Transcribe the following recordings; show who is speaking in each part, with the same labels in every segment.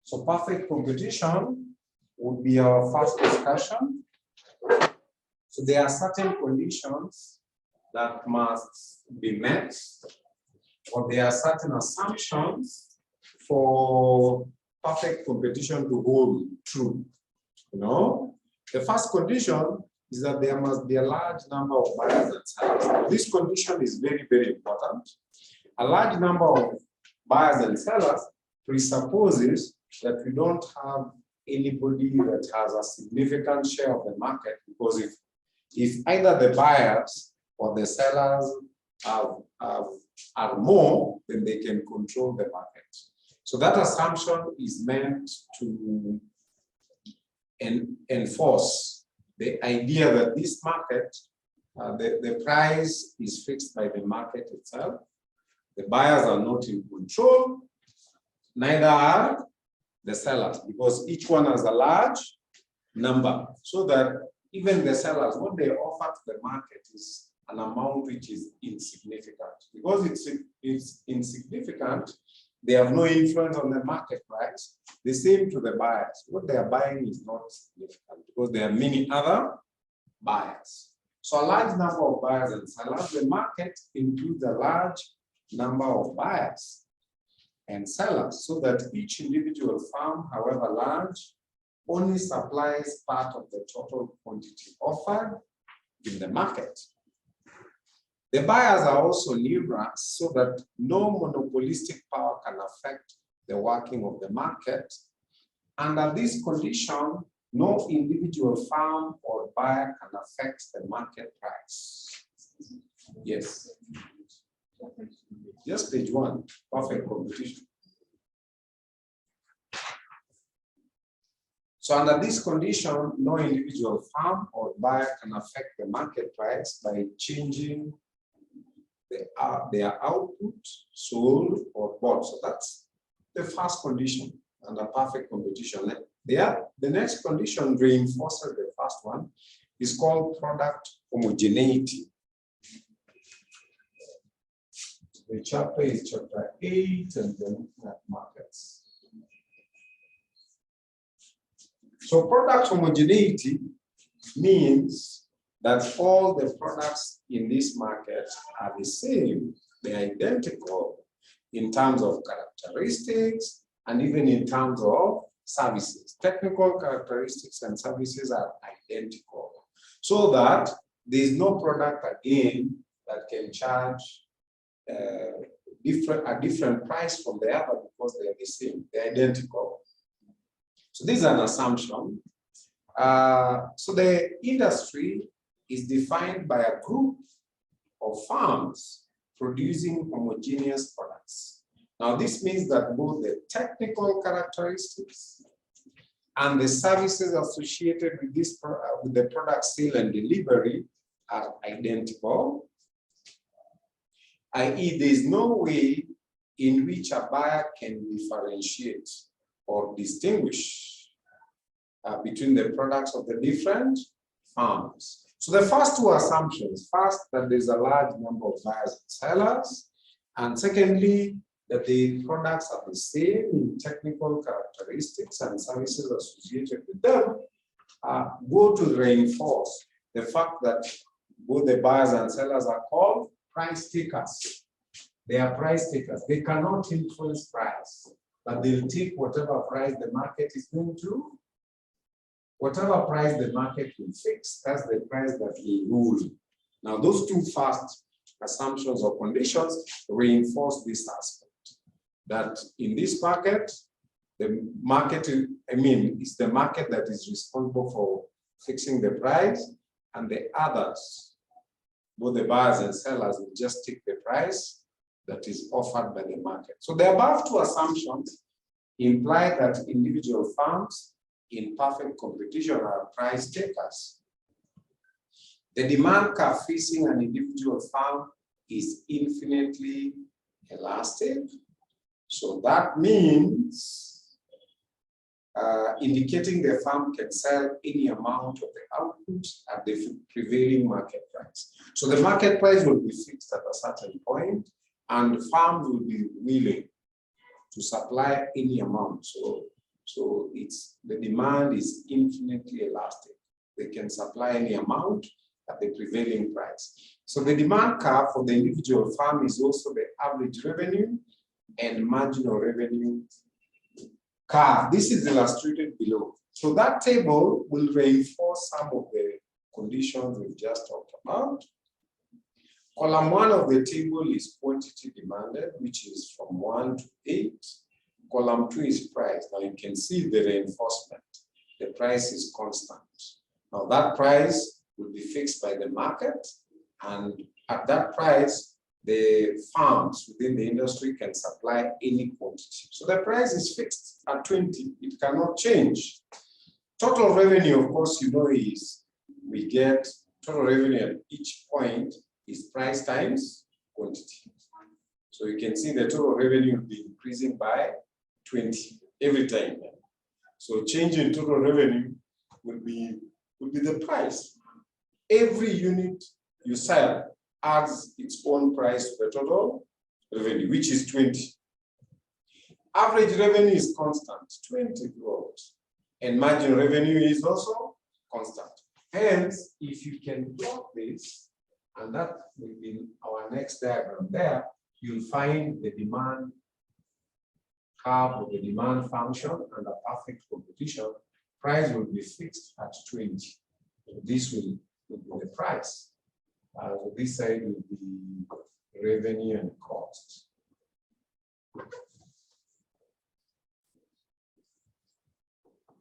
Speaker 1: So perfect competition would be our first discussion. So there are certain conditions that must be met, or there are certain assumptions for perfect competition to hold true. You know, the first condition is that there must be a large number of buyers and sellers. This condition is very, very important. A large number of buyers and sellers presupposes that we don't have anybody that has a significant share of the market, because if either the buyers or the sellers are more, then they can control the market. So that assumption is meant to enforce the idea that this market, the price is fixed by the market itself. The buyers are not in control, neither are the sellers, because each one has a large number, so that even the sellers, what they offer to the market is an amount which is insignificant. Because it's insignificant, they have no influence on the market price. The same to the buyers. What they are buying is not significant because there are many other buyers. So a large number of buyers and sellers. The market includes a large number of buyers and sellers, so that each individual firm, however large, only supplies part of the total quantity offered in the market. The buyers are also numerous, so that no monopolistic power can affect the working of the market. Under this condition, no individual firm or buyer can affect the market price. Yes. Just page 1, perfect competition. So under this condition, no individual firm or buyer can affect the market price by changing their output, sold, or bought. So that's the first condition under perfect competition. The next condition reinforces the first one, is called product homogeneity. The chapter is chapter 8, and then markets. So product homogeneity means that all the products in this market are the same. They're identical in terms of characteristics and even in terms of services. Technical characteristics and services are identical, so that there is no product again that can charge a different price from the other because they're the same, they're identical. So this is an assumption. So the industry is defined by a group of firms producing homogeneous products. Now this means that both the technical characteristics and the services associated with with the product sale and delivery are identical, i.e. there is no way in which a buyer can differentiate or distinguish between the products of the different firms. So the first two assumptions, first, that there's a large number of buyers and sellers, and secondly, that the products are the same in technical characteristics and services associated with them, go to reinforce the fact that both the buyers and sellers are called price takers. They are price takers. They cannot influence price, but they'll take whatever price the market is going to. Whatever price the market will fix, that's the price that will rule. Now, those two first assumptions or conditions reinforce this aspect, that in this market, the market, is the market that is responsible for fixing the price, and the others, both the buyers and sellers, will just take the price that is offered by the market. So the above two assumptions imply that individual firms in perfect competition are price takers. The demand curve facing an individual firm is infinitely elastic. So that means indicating the firm can sell any amount of the output at the prevailing market price. So the market price will be fixed at a certain point, and firms will be willing to supply any amount. So the demand is infinitely elastic. They can supply any amount at the prevailing price. So the demand curve for the individual farm is also the average revenue and marginal revenue curve. This is illustrated below. So that table will reinforce some of the conditions we've just talked about. Column 1 of the table is quantity demanded, which is from 1 to 8. Column 2 is price. Now you can see the reinforcement. The price is constant. Now that price will be fixed by the market, and at that price, the farms within the industry can supply any quantity. So the price is fixed at 20. It cannot change. Total revenue, of course, you know, is we get total revenue at each point is price times quantity. So you can see the total revenue will be increasing by 20 every time. So change in total revenue will be the price. Every unit you sell adds its own price to the total revenue, which is 20. Average revenue is constant, 20 growth, and margin revenue is also constant. Hence, if you can plot this, and that will be our next diagram there, you'll find the demand curve of the demand function under perfect competition. Price will be fixed at 20. So this will be the price. So this side will be revenue and cost.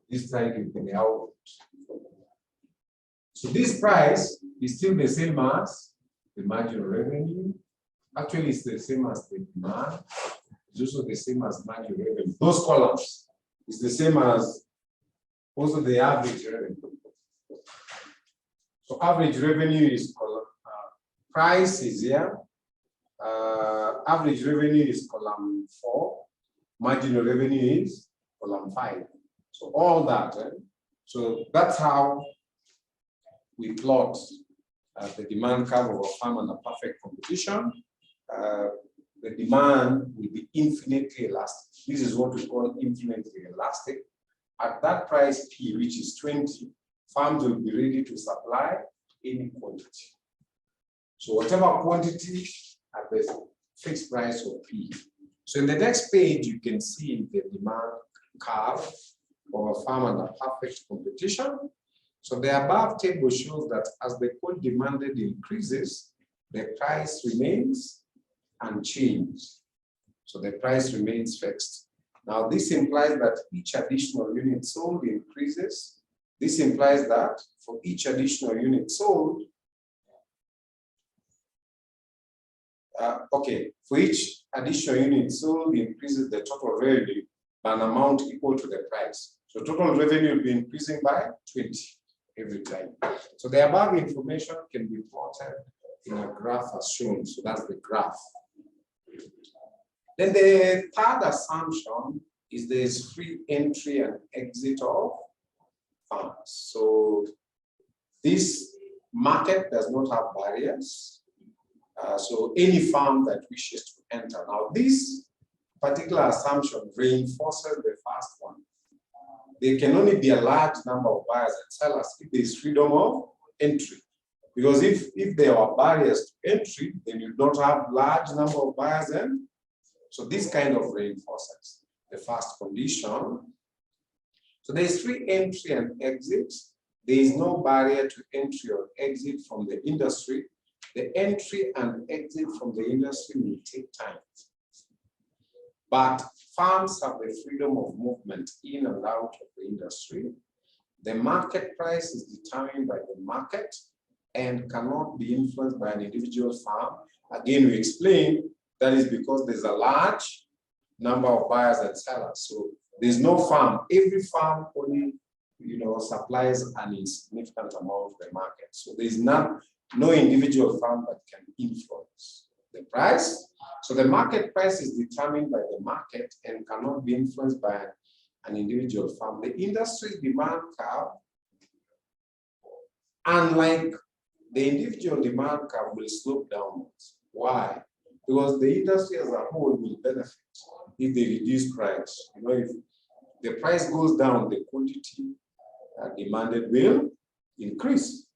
Speaker 1: This side will be the output. So this price is still the same as the marginal revenue. Actually, it's the same as the demand. It's also the same as marginal revenue. Those columns is the same as also the average revenue. So average revenue is price is here. Average revenue is column 4. Marginal revenue is column 5. So all that. So that's how we plot the demand curve of a farm under perfect competition. The demand will be infinitely elastic. This is what we call infinitely elastic. At that price P, which is 20, farms will be ready to supply any quantity. So whatever quantity at the fixed price of P. So in the next page, you can see the demand curve of a farm under perfect competition. So the above table shows that as the quantity demanded increases, the price remains unchanged. So the price remains fixed. Now this implies that each additional unit sold increases. This implies that for each additional unit sold, for each additional unit sold increases the total revenue by an amount equal to the price. So total revenue will be increasing by 20 every time. So the above information can be plotted in a graph as shown. So that's the graph. Then the third assumption is there's free entry and exit of farms. So this market does not have barriers. So any farm that wishes to enter. Now this particular assumption reinforces the first one. There can only be a large number of buyers and sellers if there is freedom of entry. Because if there are barriers to entry, then you don't have large number of buyers, and so this kind of reinforces the first condition. So there is free entry and exit. There is no barrier to entry or exit from the industry. The entry and exit from the industry may take time. But farms have the freedom of movement in and out of the industry. The market price is determined by the market and cannot be influenced by an individual farm. Again, we explained that is because there's a large number of buyers and sellers. So there's no farm. Every farm only, supplies an insignificant amount of the market. So there's no individual farm that can influence the price. So the market price is determined by the market and cannot be influenced by an individual farm. The industry demand curve, unlike the individual demand curve, will slope downwards. Why? Because the industry as a whole will benefit if they reduce price. If the price goes down, the quantity demanded will increase.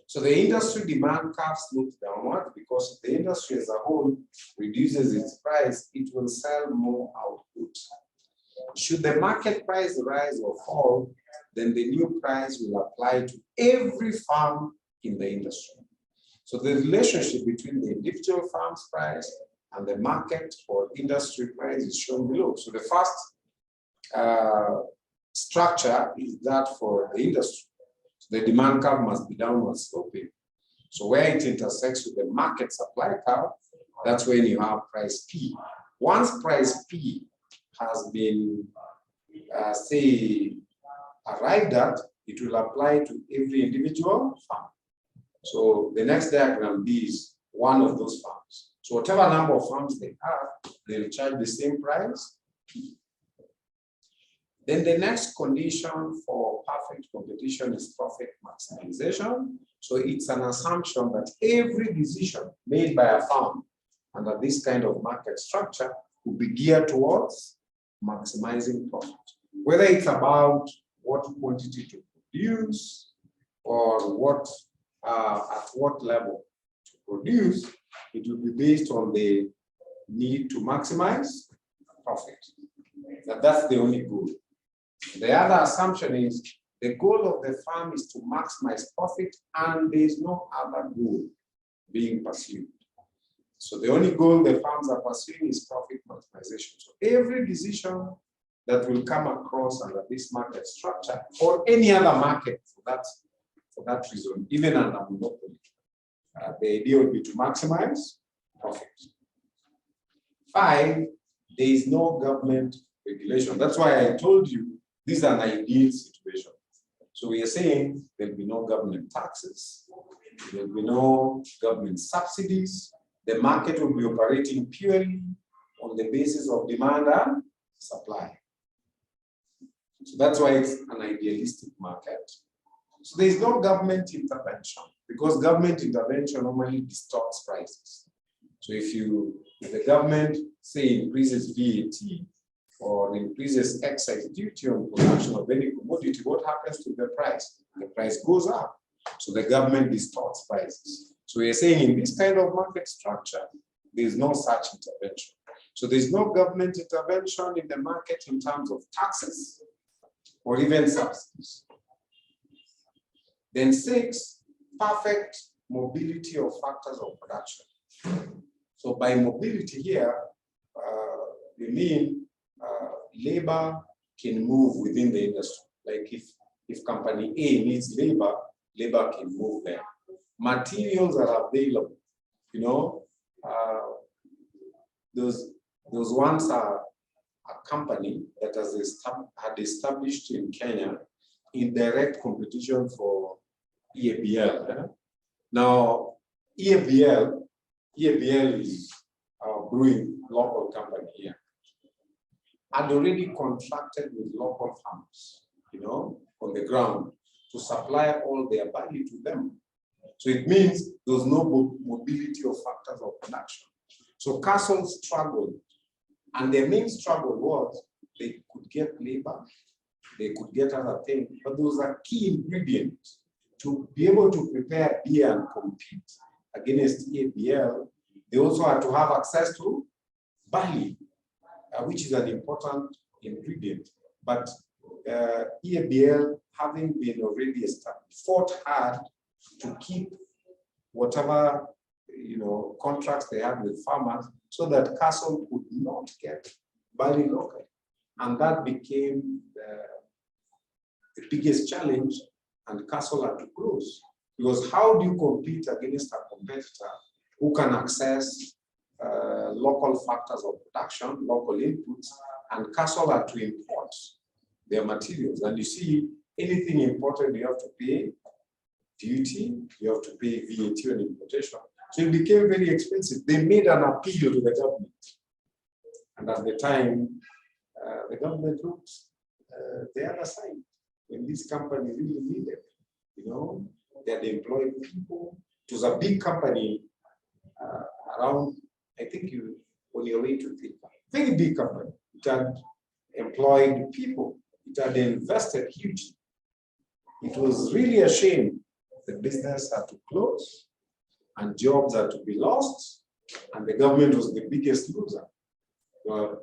Speaker 1: So the industry demand curve slopes downward because if the industry as a whole reduces its price, it will sell more output. Should the market price rise or fall, then the new price will apply to every farm in the industry. So the relationship between the individual farm's price and the market or industry price is shown below. So the first structure is that for the industry. So the demand curve must be downward sloping. So where it intersects with the market supply curve, that's when you have price P. Once price P has been, say, arrived at, it will apply to every individual farm. So the next diagram B is one of those farms. So whatever number of farms they have, they'll charge the same price P. Then the next condition for perfect competition is profit maximization. So it's an assumption that every decision made by a farm under this kind of market structure will be geared towards maximizing profit. Whether it's about what quantity to produce or what at what level to produce, it will be based on the need to maximize profit. That's the only goal. The other assumption is the goal of the farm is to maximize profit and there is no other goal being pursued. So the only goal the farms are pursuing is profit maximization. So every decision that will come across under this market structure or any other market for that reason, even under monopoly, the idea would be to maximize profit. 5, there is no government regulation. That's why I told you this is an ideal situation. So we are saying there'll be no government taxes, there'll be no government subsidies. The market will be operating purely on the basis of demand and supply. So that's why it's an idealistic market. So there is no government intervention because government intervention normally distorts prices. So if the government, say, increases VAT or increases excise duty on production of any commodity, what happens to the price? The price goes up. So the government distorts prices. So we are saying in this kind of market structure, there is no such intervention. So there is no government intervention in the market in terms of taxes or even subsidies. Then 6, perfect mobility of factors of production. So by mobility here, we mean labor can move within the industry. Like if company A needs labor, labor can move there. Materials are available. You know, those ones are a company that had established in Kenya in direct competition for EABL. Now, EABL is a brewing local company here. Had already contracted with local farmers, you know, on the ground to supply all their value to them. So it means there was no mobility of factors of production. So Castle struggled, and their main struggle was they could get labor, they could get other things, but there was a key ingredient to be able to prepare beer and compete against EABL. They also had to have access to barley, which is an important ingredient. But EABL, having been already established, fought hard to keep whatever contracts they had with farmers so that Castle could not get barley locally. And that became the biggest challenge, and Castle had to close. Because how do you compete against a competitor who can access local factors of production, local inputs, and Castle had to import their materials? And you see, anything imported, you have to pay duty, you have to pay VAT on importation. So it became very expensive. They made an appeal to the government. And at the time, the government looked the other side when this company really needed. They had employed people. It was a big company around, I think on your way to think, very big company. It had employed people. It had invested hugely. It was really a shame the business had to close and jobs had to be lost, and the government was the biggest loser.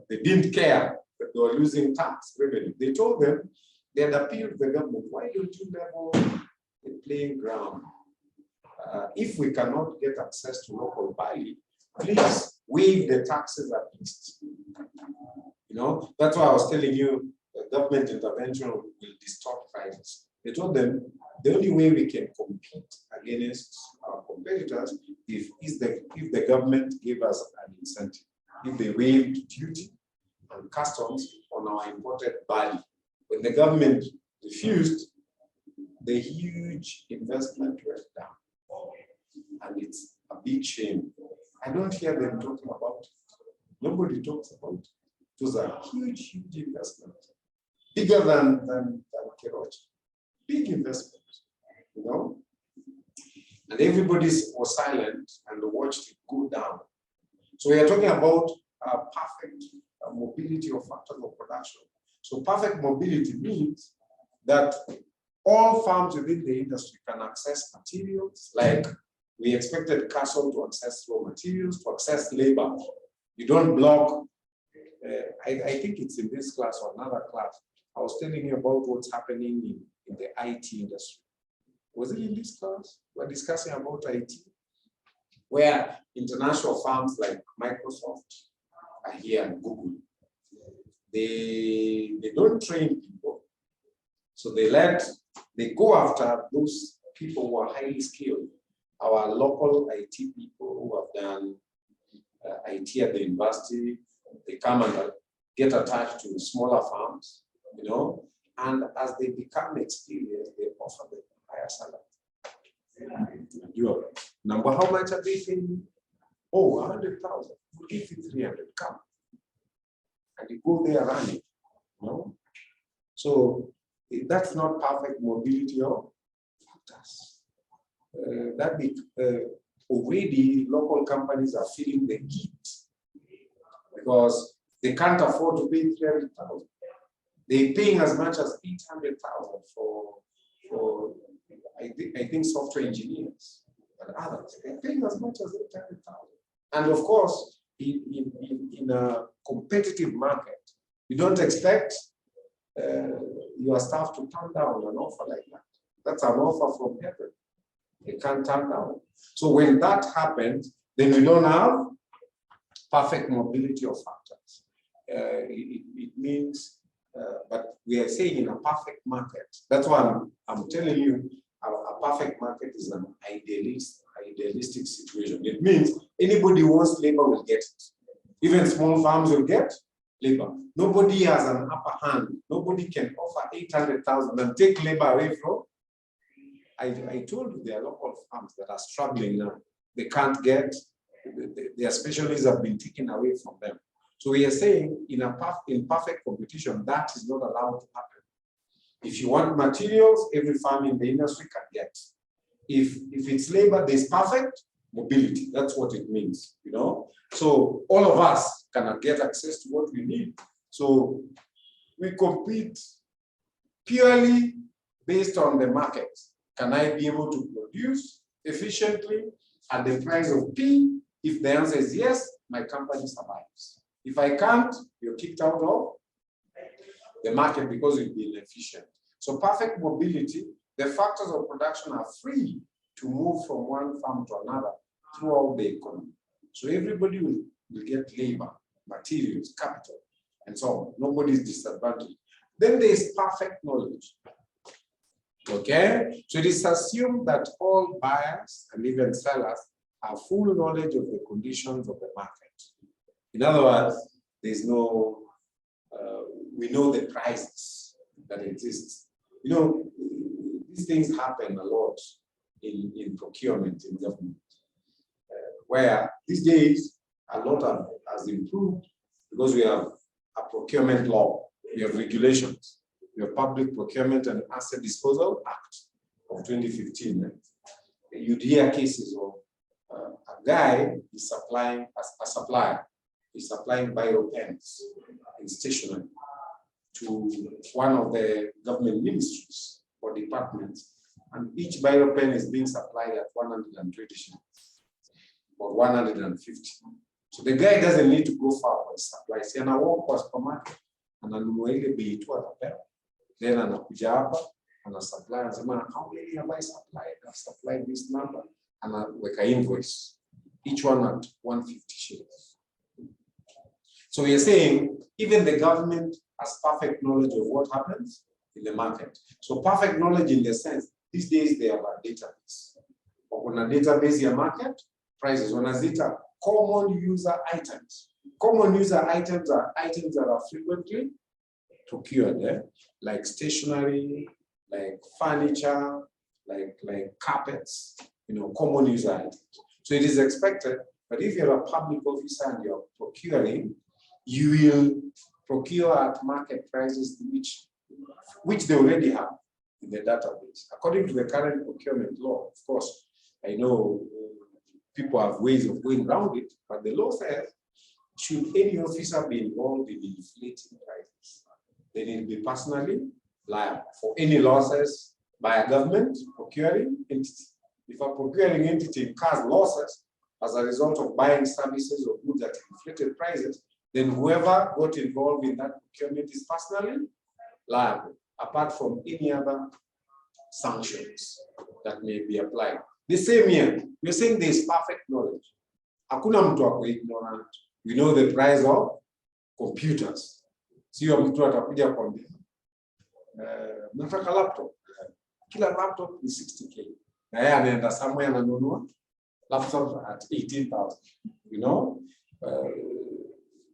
Speaker 1: They didn't care that they were losing tax revenue. They told them, they had appealed to the government, why don't you level the playing ground? If we cannot get access to local value, please waive the taxes at least. You know, that's why I was telling you government intervention will distort prices. They told them the only way we can compete against our competitors if the government gave us an incentive, if they waived duty and customs on our imported barley. When the government refused, the huge investment went down. And it's a big shame. I don't hear them talking about it. Nobody talks about it. It was a huge, huge investment. Bigger than Keroche. Big investment, you know? And everybody was silent and watched it go down. So we are talking about perfect mobility of factors of production. So perfect mobility means that all farms within the industry can access materials, like we expected Castle to access raw materials, to access labor. You don't block, I think it's in this class or another class, I was telling you about what's happening in the IT industry. Was it in this class? We're discussing about IT, where international firms like Microsoft are here and Google. They don't train people. So they go after those people who are highly skilled. Our local IT people who have done IT at the university, they come and get attached to smaller firms, you know, and as they become experienced, they offer them higher salary. Your number, how much are they paying? Oh, 100,000. We'll give you 300. Come. And you go there running. You know? So that's not perfect mobility of factors. Already local companies are feeling the heat because they can't afford to pay 300,000. They're paying as much as 800,000 for I think software engineers and others. They're paying as much as 800,000. And of course, in a competitive market, you don't expect your staff to turn down an offer like that. That's an offer from heaven. They can't turn down. So when that happens, then we don't have perfect mobility of factors. It means, but we are saying in a perfect market. That's why I'm telling you, a perfect market is an idealistic situation. It means anybody who wants labor will get it. Even small farms will get labor. Nobody has an upper hand. Nobody can offer 800,000 and take labor away from. I told you there are local farms that are struggling now. They can't get, their specialties have been taken away from them. So we are saying in perfect competition, that is not allowed to happen. If you want materials, every farm in the industry can get. If it's labor, there's perfect mobility. That's what it means, you know? So all of us cannot get access to what we need. So we compete purely based on the market. Can I be able to produce efficiently at the price of P? If the answer is yes, my company survives. If I can't, you're kicked out of the market because you'll be inefficient. So perfect mobility, the factors of production are free to move from one farm to another throughout the economy. So everybody will get labor, materials, capital, and so on. Nobody is disadvantaged. Then there is perfect knowledge. Okay, so it is assumed that all buyers and even sellers have full knowledge of the conditions of the market. In other words, there's no, we know the prices that exist. You know, these things happen a lot in procurement in government, where these days a lot has improved because we have a procurement law, we have regulations. The Public Procurement and Asset Disposal Act of 2015. You'd hear cases of a guy is supplying, a supplier is supplying bio pens in stationery. to one of the government ministries or departments, and each biro pen is being supplied at 120 shillings or 150. So the guy doesn't need to go far for his supplies. He walk kwa supermarket, ananunua ile bei tu atapewa. Then anakuja hapa, supply, anasema, how many have I supplied? I've supplied this number. Anaweka invoice, each one at 150 shillings. So we are saying, even the government has perfect knowledge of what happens in the market. So perfect knowledge in the sense, these days they have a database. On a database ya market, prices, wanazita common user items. Common user items are items that are frequently procured, like stationery, like furniture, like carpets, common user items. So it is expected, but if you're a public officer and you're procuring, you will procure at market prices which they already have in the database. According to the current procurement law, of course, I know people have ways of going around it, but the law says, should any officer be involved in inflating prices, then he'll be personally liable for any losses by a government procuring entity. If a procuring entity incurs losses as a result of buying services or goods at inflated prices, then whoever got involved in that procurement is personally liable, apart from any other sanctions that may be applied. The same year, we're saying there is perfect knowledge. Hakuna mtu ako ignorant. We know the price of computers. Sio mtu atakuja kwambia, nataka laptop. Kila laptop ni 60K. Na yeye anaenda somewhere ananunua laptop at 18,000.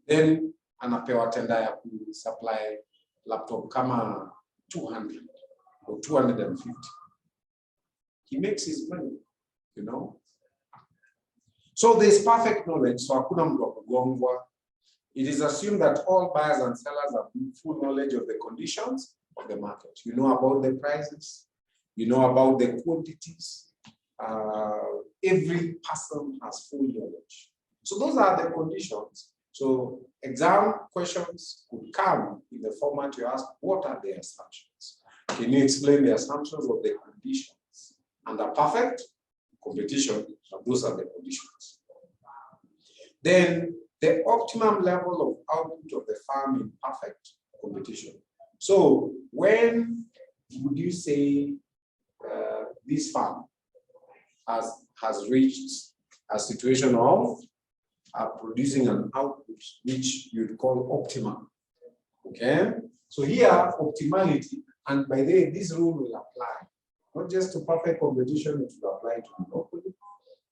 Speaker 1: Then anapewa tenda ya supply laptop kama 200 or 250. He makes his money, So there's perfect knowledge. So hakuna mtu wa kugongwa. It is assumed that all buyers and sellers have full knowledge of the conditions of the market. You know about the prices. You know about the quantities. Every person has full knowledge. So those are the conditions. So exam questions could come in the format you ask, what are the assumptions? Can you explain the assumptions of the conditions? Under perfect competition, those are the conditions. Then the optimum level of output of the farm in perfect competition. So when would you say this farm has reached a situation of producing an output which you'd call optimal? Okay, so here optimality, and by the way, this rule will apply not just to perfect competition, it will apply to monopoly,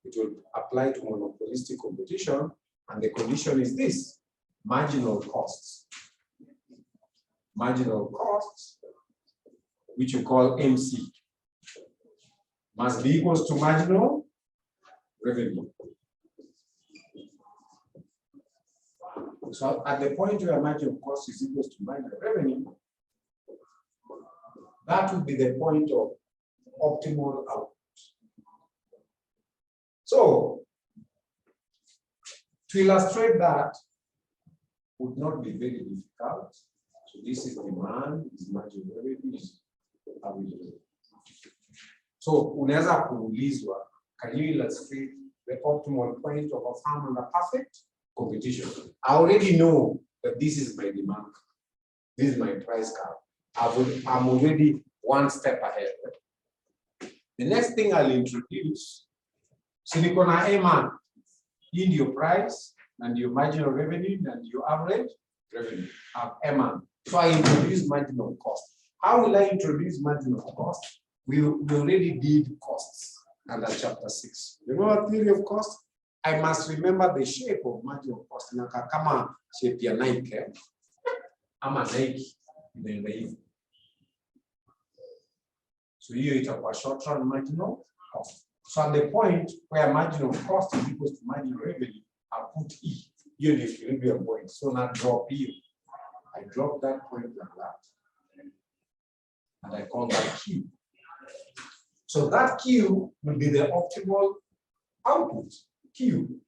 Speaker 1: it will apply to monopolistic competition, and the condition is this: marginal costs. Marginal costs, which you call MC, must be equal to marginal revenue. So at the point where marginal cost is equal to marginal revenue, that would be the point of optimal output. So to illustrate that would not be very difficult. So this is demand, is marginal revenue, is available. So unaweza kuulizwa, can you illustrate the optimal point of a farm under perfect competition? I already know that this is my demand. This is my price curve. I'm already one step ahead. The next thing I'll introduce, so niko na A-man, in your price and your marginal revenue and your average revenue of A-man. So I introduce marginal cost. How will I introduce marginal cost? We already did costs under chapter 6. Remember theory of cost? I must remember the shape of marginal cost. Kama shape ya Nike, ama Nike, inaenda hivi. So hiyo itakuwa short run marginal cost. So at the point where marginal cost is equal to marginal revenue, I put E. Here the equilibrium point. So now drop E. I drop that point like that. And I call that Q. So that Q will be the optimal output, Q.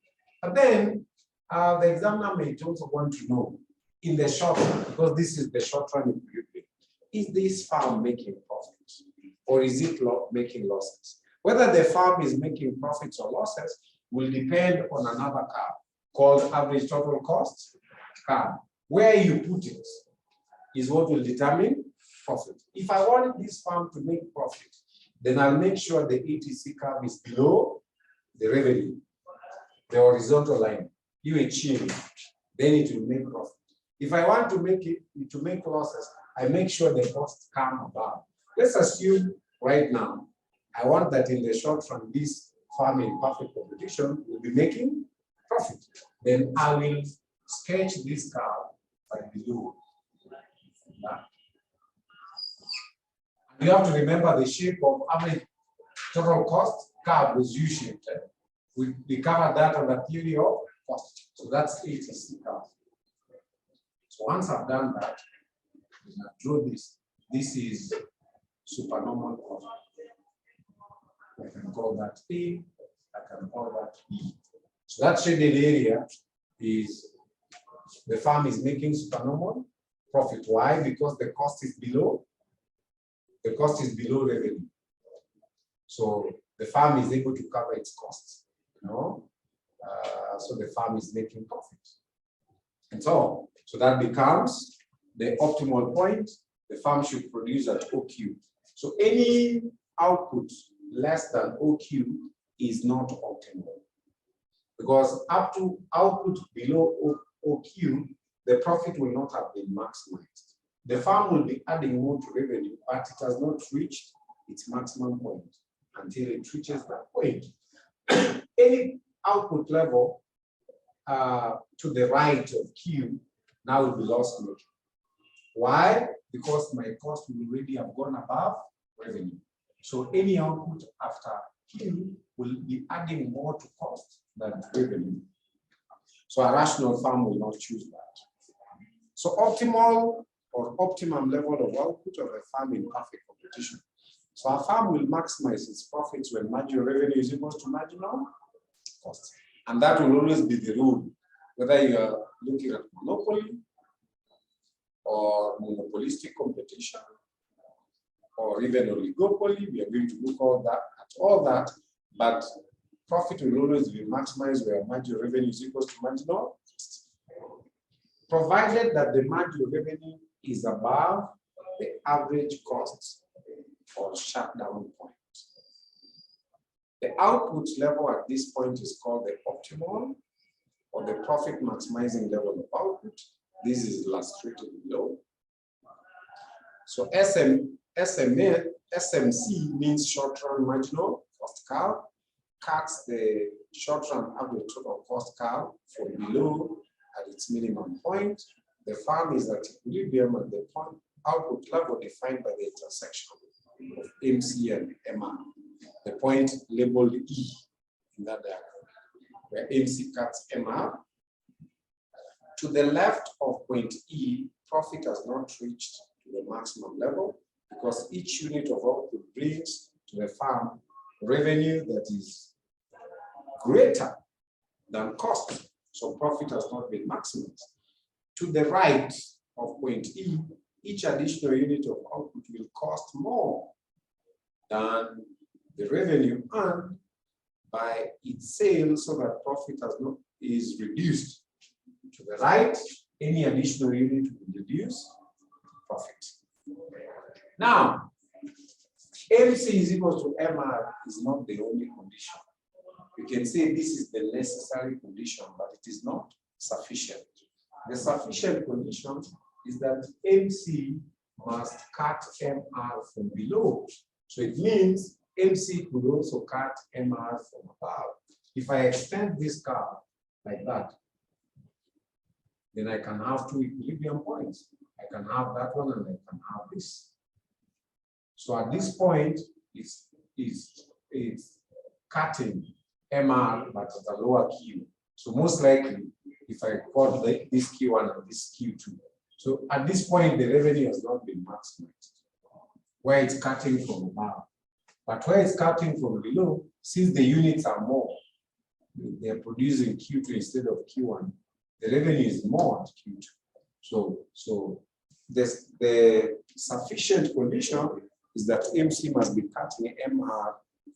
Speaker 1: And then the examiner may also want to know in the short run, because this is the short run equilibrium, is this farm making profits or is it making losses? Whether the farm is making profits or losses will depend on another curve called average total cost curve. Where you put it is what will determine profit. If I want this farm to make profit, then I'll make sure the ETC curve is below the revenue, the horizontal line. You achieve it, then it will make profit. If I want to make losses, I make sure the costs come above. Let's assume right now, I want that in the short run, this farm in perfect competition will be making profit. Then I will sketch this curve by below. You have to remember the shape of average total cost curve was U-shaped. We covered that on the theory of cost. So that's ATC curve. So once I've done that, I draw this. This is supernormal cost. I can call that A, I can call that B. So that shaded area is the farm is making supernormal profit. Why? Because the cost is below. The cost is below revenue. So the farm is able to cover its costs, so the farm is making profit. And so that becomes the optimal point. The farm should produce at OQ. So any output less than OQ is not optimal. Because up to output below OQ, the profit will not have been maximized. The farm will be adding more to revenue, but it has not reached its maximum point until it reaches that point. Any output level to the right of Q now will be loss-making. Why? Because my cost will already have gone above revenue. So any output after Q will be adding more to cost than revenue. So a rational farm will not choose that. So optimal or optimum level of output of a farm in perfect competition. So a farm will maximize its profits when marginal revenue is equal to marginal cost. And that will always be the rule, whether you are looking at monopoly or monopolistic competition, or even oligopoly. We are going to look at all that, but profit will always be maximized where marginal revenue is equal to marginal cost, provided that the marginal revenue is above the average cost or shutdown point. The output level at this point is called the optimal or the profit maximizing level of output. This is illustrated below. So SMC means short-run marginal cost curve, cuts the short-run average total cost curve from below at its minimum point. The farm is at equilibrium at the point output level defined by the intersection of MC and MR. The point labeled E in that diagram, where MC cuts MR. To the left of point E, profit has not reached to the maximum level because each unit of output brings to the farm revenue that is greater than cost. So profit has not been maximized. To the right of point E, each additional unit of output will cost more than the revenue earned by its sale, so that profit is reduced. To the right, any additional unit will reduce profit. Now, MC is equal to MR is not the only condition. You can say this is the necessary condition, but it is not sufficient. The sufficient condition is that MC must cut MR from below. So it means MC could also cut MR from above. If I extend this curve like that, then I can have two equilibrium points. I can have that one and I can have this. So at this point, it's cutting MR but at a lower Q. So most likely, if I cut this Q1 and this Q2. So at this point, the revenue has not been maximized, where it's cutting from above. But where it's cutting from below, since the units are more, they're producing Q2 instead of Q1, the revenue is more at Q2. So the sufficient condition is that MC must be cutting MR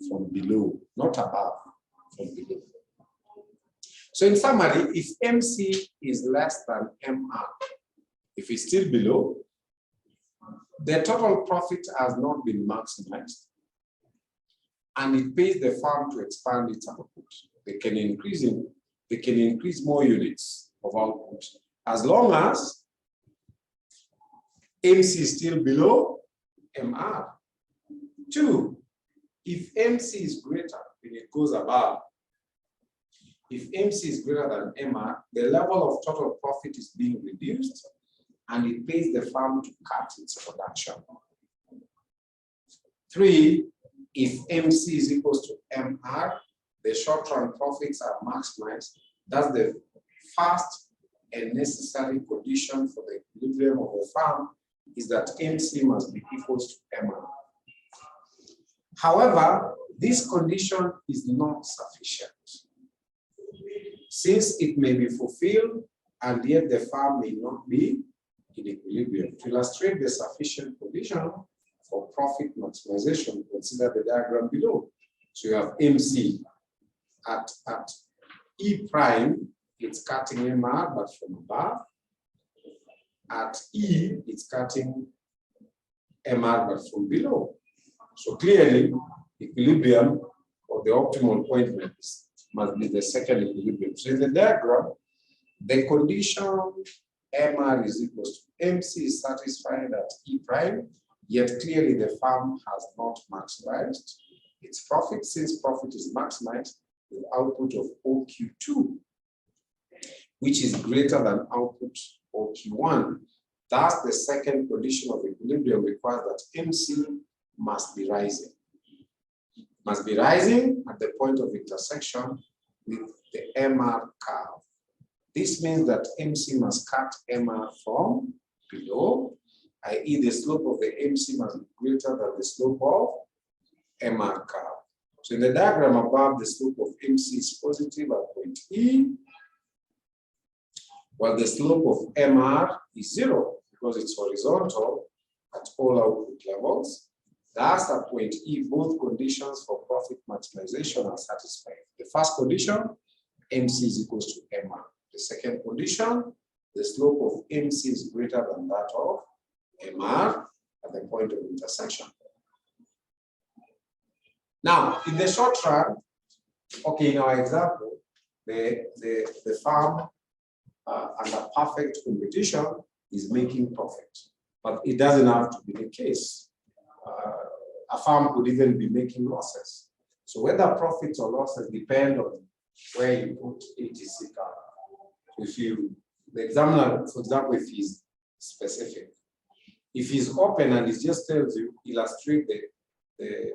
Speaker 1: from below, not above, from below. So in summary, if MC is less than MR, if it's still below, the total profit has not been maximized, and it pays the firm to expand its output. They can increase more units of output as long as MC is still below MR. 2, if MC is greater, when it goes above, if MC is greater than MR, the level of total profit is being reduced, and it pays the firm to cut its production. 3, if MC is equal to MR, the short-run profits are maximized. That's the first and necessary condition for the equilibrium of the firm, is that MC must be equal to MR. However, this condition is not sufficient, since it may be fulfilled and yet the firm may not be in equilibrium. To illustrate the sufficient condition for profit maximization, consider the diagram below. So you have MC at E prime, it's cutting MR, but from above. At E, it's cutting MR, but from below. So clearly, equilibrium, or the optimal point must be the second equilibrium. So in the diagram, the condition MR is equal to MC is satisfied at E prime, yet clearly the firm has not maximized its profit, since profit is maximized with output of OQ2, which is greater than output OQ1. Thus, the second condition of equilibrium requires that MC must be rising. Must be rising at the point of intersection with the MR curve. This means that MC must cut MR from below, i.e. the slope of the MC must be greater than the slope of MR curve. So in the diagram above, the slope of MC is positive at point E, while the slope of MR is 0 because it's horizontal at all output levels. Thus, at point E, both conditions for profit maximization are satisfied. The first condition, MC is equal to MR. The second condition, the slope of MC is greater than that of MR at the point of intersection. Now, in the short run, okay, in our example, the firm under perfect competition is making profit, but it doesn't have to be the case. A firm could even be making losses. So whether profits or losses depend on where you put ATC curve. If the examiner, for example, if he's specific, if he's open and he just tells you, illustrate the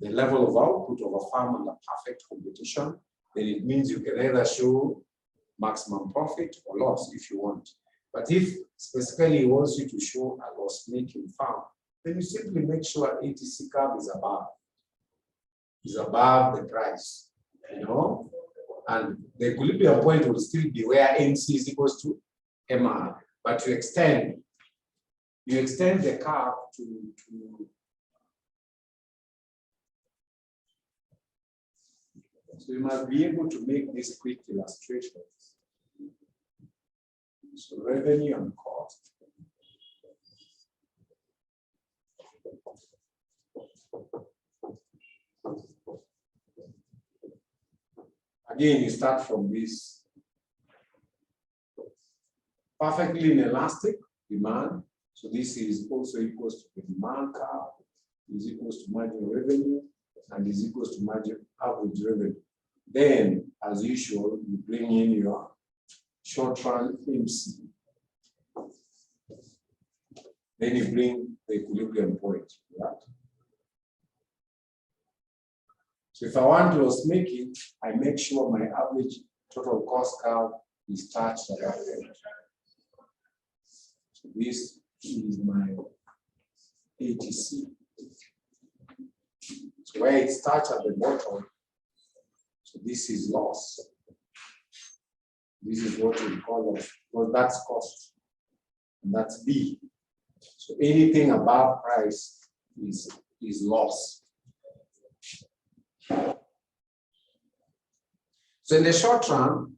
Speaker 1: level of output of a firm under perfect competition, then it means you can either show maximum profit or loss if you want. But if specifically he wants you to show a loss-making firm, then you simply make sure ATC curve is above the price, you know, and the equilibrium point will still be where MC is equal to MR, but you extend the curve to so you must be able to make these quick illustrations. So revenue and cost. Again, you start from this perfectly inelastic demand. So this is also equals to the demand curve, is equals to margin revenue, and is equals to margin average revenue. Then, as usual, you bring in your short-run MC. Then you bring the equilibrium point, right? So if I want loss making, I make sure my average total cost curve is touched at that point. So this is my ATC. So where it starts at the bottom, so this is loss. This is what we call it, because that's cost, and that's B. So anything above price is loss. So in the short run,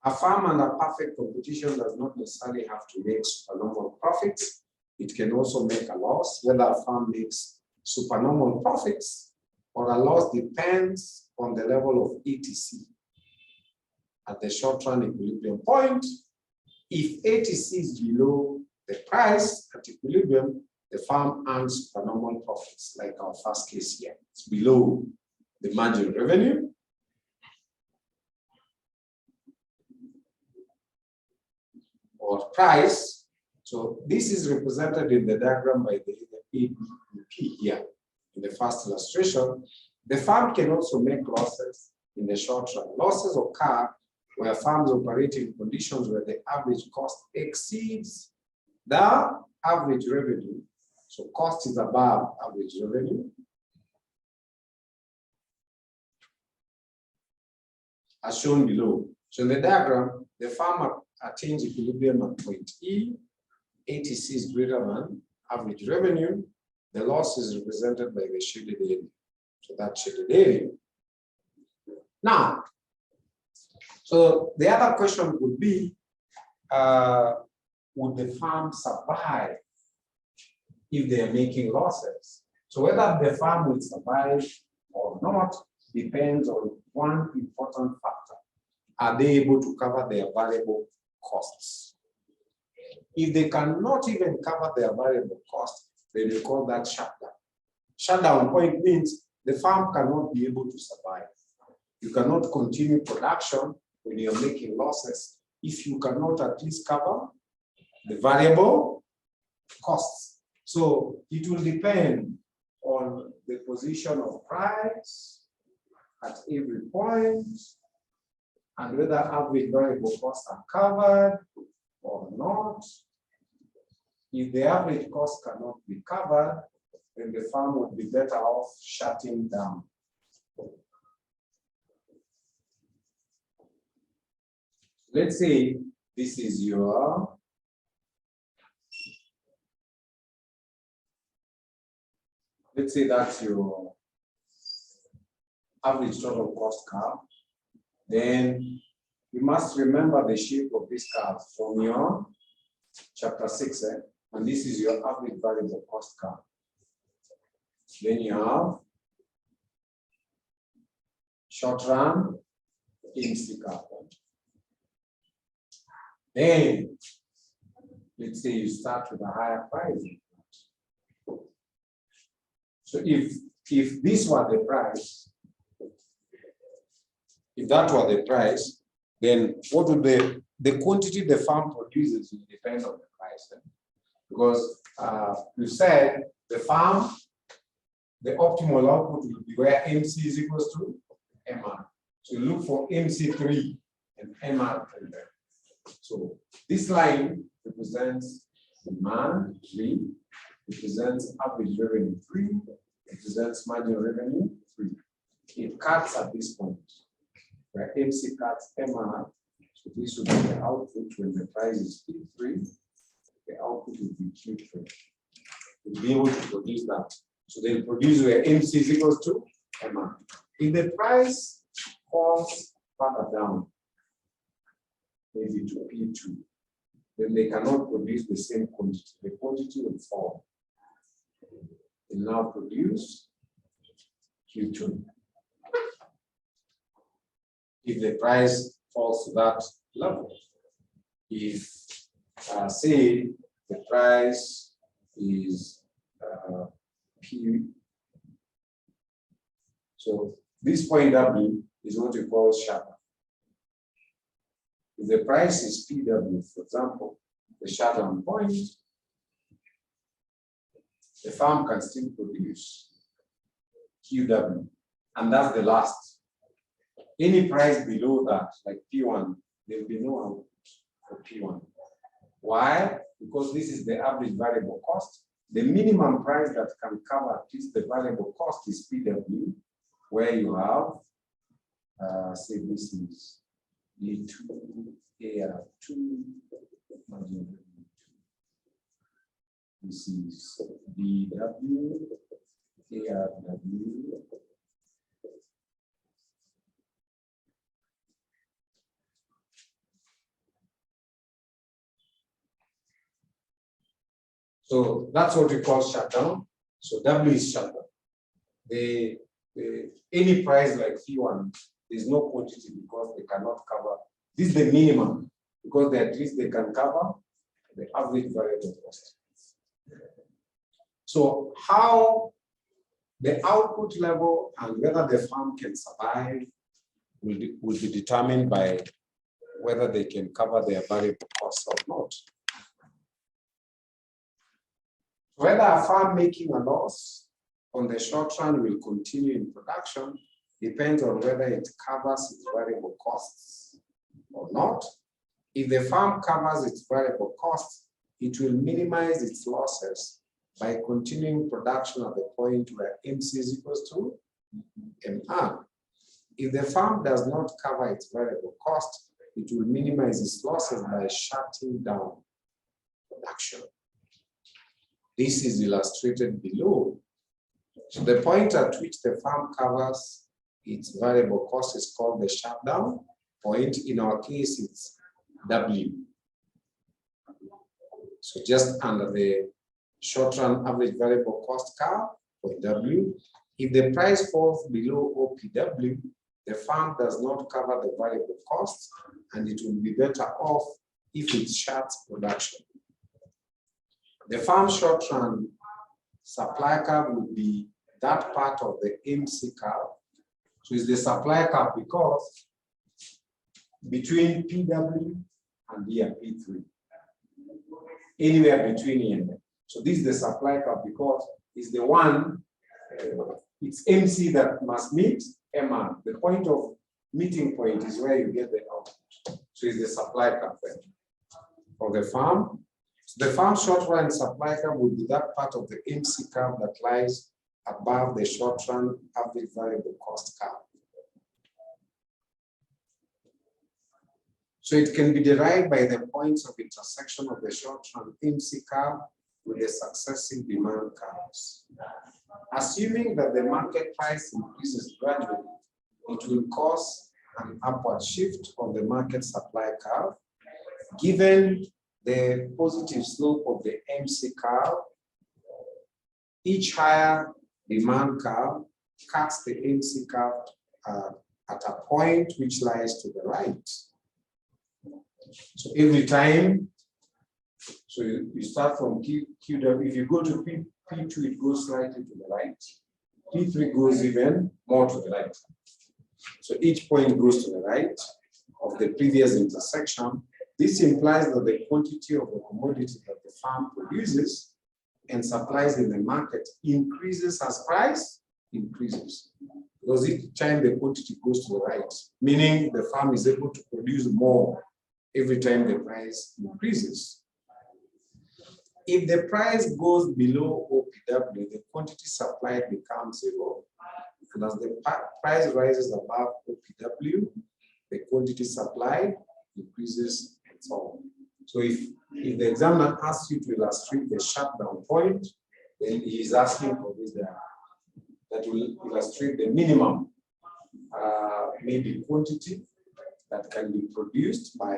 Speaker 1: a firm under perfect competition does not necessarily have to make supernormal profits. It can also make a loss. Whether a firm makes supernormal profits or a loss depends on the level of ETC. At the short run equilibrium point, if ETC is below the price at equilibrium, the firm earns supernormal profits, like our first case here. It's below the margin revenue. Or price. So this is represented in the diagram by the P here. In the first illustration, the firm can also make losses in the short run. Losses occur where firms operate in conditions where the average cost exceeds the average revenue. So cost is above average revenue. As shown below. So in the diagram, the firm attains equilibrium at point E. ETC is greater than average revenue. The loss is represented by the shaded area. So that shaded area. Now, so the other question would be, would the firm survive if they are making losses? So whether the firm will survive or not depends on one important factor. Are they able to cover their variable costs? If they cannot even cover their variable costs, then we call that shutdown. Shutdown point means the firm cannot be able to survive. You cannot continue production when you're making losses if you cannot at least cover the variable costs. So it will depend on the position of price at every point and whether average variable costs are covered or not. If the average cost cannot be covered, then the firm would be better off shutting down. Let's say this is your that's your average total cost curve. Then you must remember the shape of this curve from your chapter 6, and this is your average variable cost curve. Then you have short run MC curve. Then let's say you start with a higher price. So if this were the price, if that were the price, then what would the quantity the firm produces will depend on the price. Because you said the firm, the optimal output will be where MC is equals to MR. So you look for MC3 and MR3 there. So this line represents demand 3, represents average revenue 3, represents margin revenue 3. It cuts at this point, where MC cuts MR. So this will be the output when the price is P3. The output will be Q3. We'll be able to produce that. So they'll produce where MC is equals to MR. If the price falls further down, maybe to P2, then they cannot produce the same quantity. The quantity will fall. They now produce Q2. If the price falls to that level, if say the price is P, so this point W is what we call shutdown. If the price is PW, for example, the shutdown point, the firm can still produce QW, and that's the last. Any price below that, like P1, there will be no output for P1. Why? Because this is the average variable cost. The minimum price that can cover at least the variable cost is PW, where you have say this is D2, AR2, margin. This is DW, ARW. So that's what we call shutdown. So W is shutdown. Any price like P1, there's no quantity because they cannot cover. This is the minimum because at least they can cover the average variable cost. So how the output level and whether the farm can survive will be determined by whether they can cover their variable costs or not. Whether a farm making a loss on the short run will continue in production depends on whether it covers its variable costs or not. If the farm covers its variable costs, it will minimize its losses by continuing production at the point where MC is equals to MR. If the farm does not cover its variable cost, it will minimize its losses by shutting down production. This is illustrated below. So the point at which the farm covers its variable cost is called the shutdown point. In our case, it's W. So just under the short-run average variable cost curve, point W, if the price falls below OPW, the farm does not cover the variable costs, and it will be better off if it shuts production. The farm short-run supply curve would be that part of the MC curve. So it's the supply curve because between PW and here P3, anywhere between here and there. So this is the supply curve because it's the one, it's MC that must meet MR. The point of meeting point is where you get the output. So it's the supply curve for the farm. So the farm short run supply curve would be that part of the MC curve that lies above the short run average variable cost curve. So it can be derived by the points of intersection of the short run MC curve with the successive demand curves. Assuming that the market price increases gradually, it will cause an upward shift of the market supply curve. Given the positive slope of the MC curve, each higher demand curve cuts the MC curve at a point which lies to the right. So every time, so you start from QW, if you go to P2, it goes slightly to the right. P3 goes even more to the right. So each point goes to the right of the previous intersection. This implies that the quantity of the commodity that the farm produces and supplies in the market increases as price increases. Because each time the quantity goes to the right, meaning the farm is able to produce more every time the price increases. If the price goes below OPW, the quantity supplied becomes zero. And as the price rises above OPW, the quantity supplied increases and so on. So if the examiner asks you to illustrate the shutdown point, then he is asking for this that will illustrate the minimum maybe quantity that can be produced by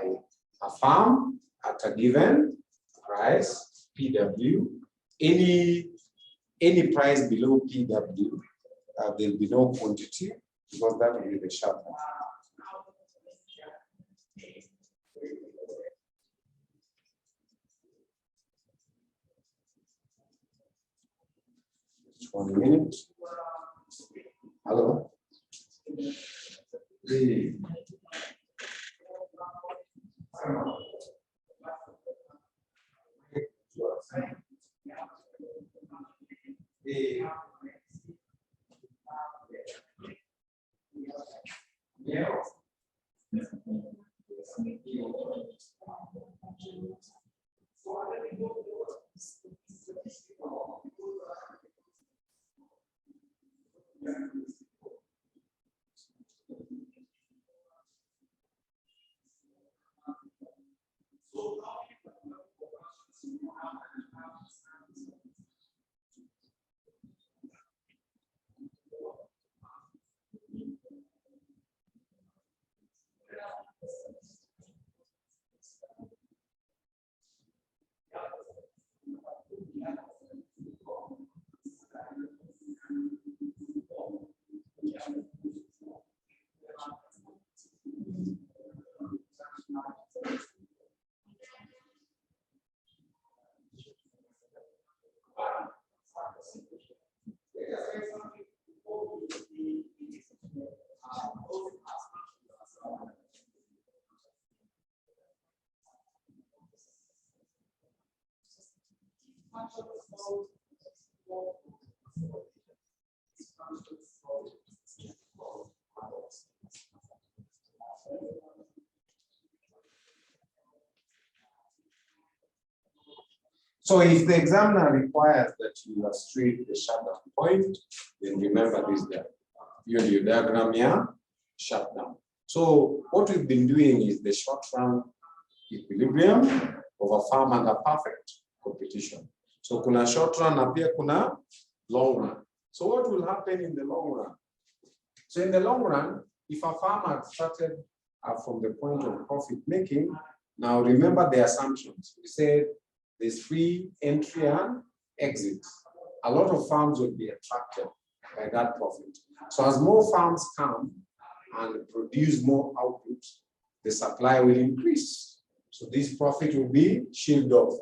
Speaker 1: a farm at a given price, PW. Any price below PW, there'll be no quantity because that will be the shutdown. Just 1 minute. Hello. So if the examiner requires that you illustrate the shutdown point, then remember this there. Your diagram here, shutdown. So what we've been doing is the short-run equilibrium of a farm under perfect competition. So kuna short-run na pia kuna long-run. So what will happen in the long run? So in the long run, if a farmer started from the point of profit making, now remember the assumptions. We said there's free entry and exit. A lot of farms will be attracted by that profit. So as more farms come and produce more output, the supply will increase. So this profit will be shielded off.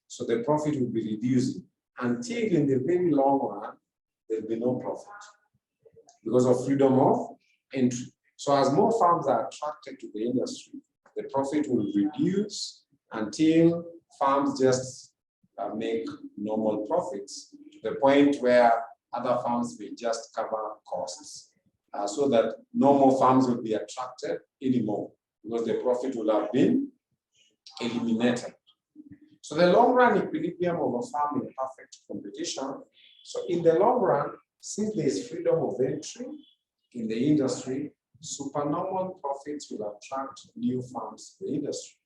Speaker 1: So the profit will be reducing until in the very long run, there'll be no profit because of freedom of entry. So as more farms are attracted to the industry, the profit will reduce until farms just make normal profits to the point where other farms will just cover costs so that no more farms will be attracted anymore because the profit will have been eliminated. So the long run equilibrium of a farm in perfect competition. So in the long run, since there is freedom of entry in the industry, supernormal profits will attract new farms to the industry.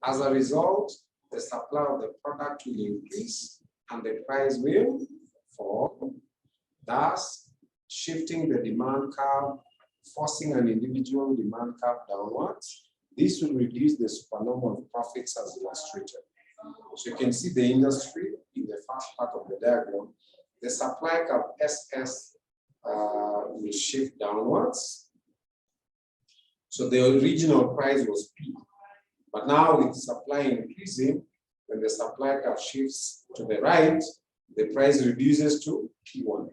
Speaker 1: As a result, the supply of the product will increase and the price will fall, thus shifting the demand curve, forcing an individual demand curve downwards. This will reduce the supernormal profits as illustrated. So you can see the industry in the first part of the diagram. The supply curve SS will shift downwards. So the original price was P. But now with supply increasing, when the supply curve shifts to the right, the price reduces to P1.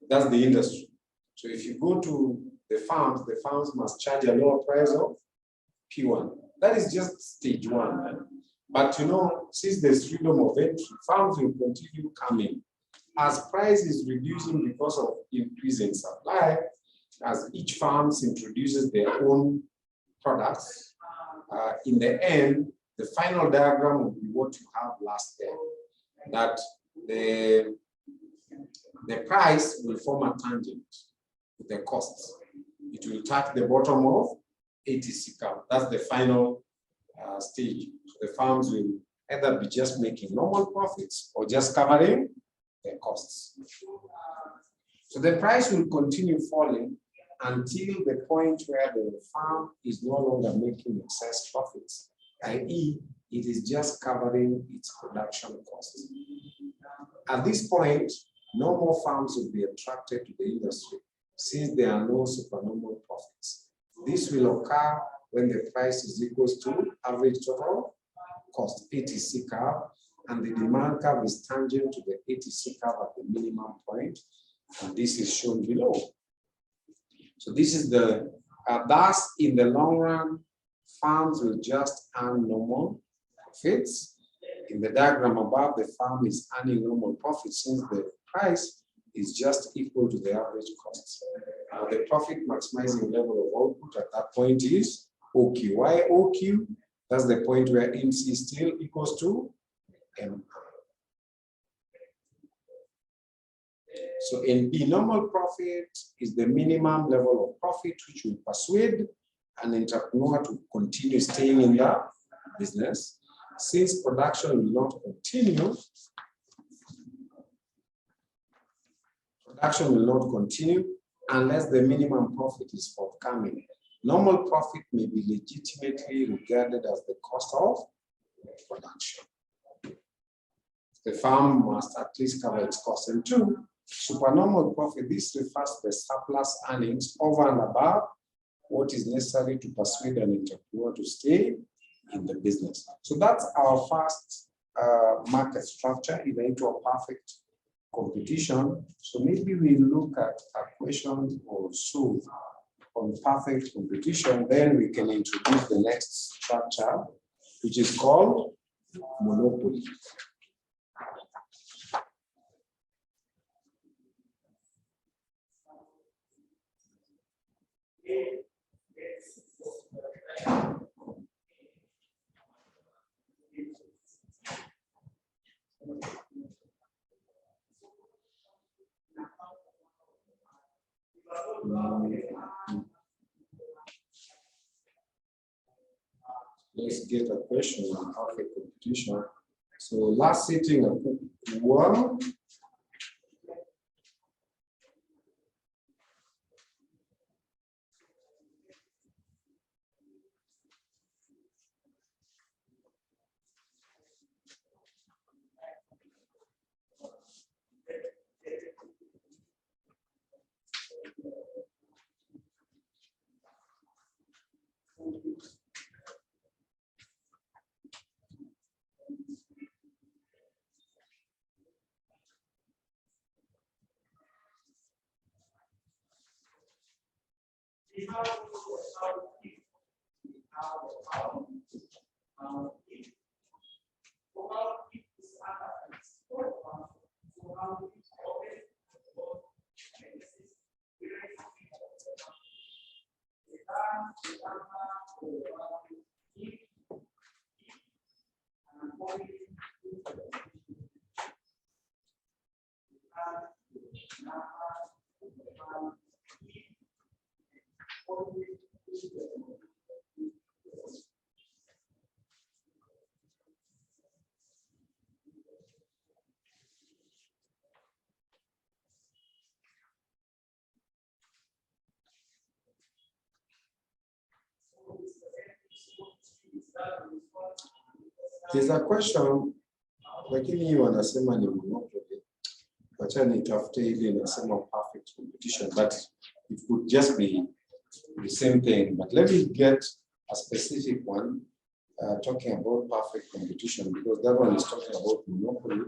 Speaker 1: That's the industry. So if you go to the farms must charge a lower price of P1. That is just stage one. But you know, since there's freedom of entry, farms will continue coming. As price is reducing because of increase in supply, as each farm introduces their own products, in the end, the final diagram will be what you have last year. That the price will form a tangent with the costs. It will touch the bottom of ATC curve. That's the final stage. So the farms will either be just making normal profits or just covering their costs. So the price will continue falling until the point where the farm is no longer making excess profits, i.e., it is just covering its production costs. At this point, no more farms will be attracted to the industry since there are no supernormal profits. This will occur when the price is equal to average total cost, ATC curve, and the demand curve is tangent to the ATC curve at the minimum point, and this is shown below. So this is the, thus in the long run, farms will just earn normal profits. In the diagram above, the farm is earning normal profits since the price is just equal to the average costs. The profit maximizing level of output at that point is OQ. Why OQ? That's the point where MC still equals to M. So NP, normal profit, is the minimum level of profit which will persuade an entrepreneur to continue staying in the business. Since production will not continue, unless the minimum profit is forthcoming. Normal profit may be legitimately regarded as the cost of production. The farm must at least cover its costs. And two, supernormal profit, this refers to the surplus earnings over and above what is necessary to persuade an entrepreneur to stay in the business. So that's our first market structure, either into a perfect competition. So maybe we look at a question or so on perfect competition, then we can introduce the next structure, which is called monopoly. Let's get a question on perfect competition. So last sitting, one. There's a question, lakini hii wanasema ni monopoly. Wacha nitafute ile inasema perfect competition, but it could just be the same thing. But let me get a specific one talking about perfect competition, because that one is talking about monopoly.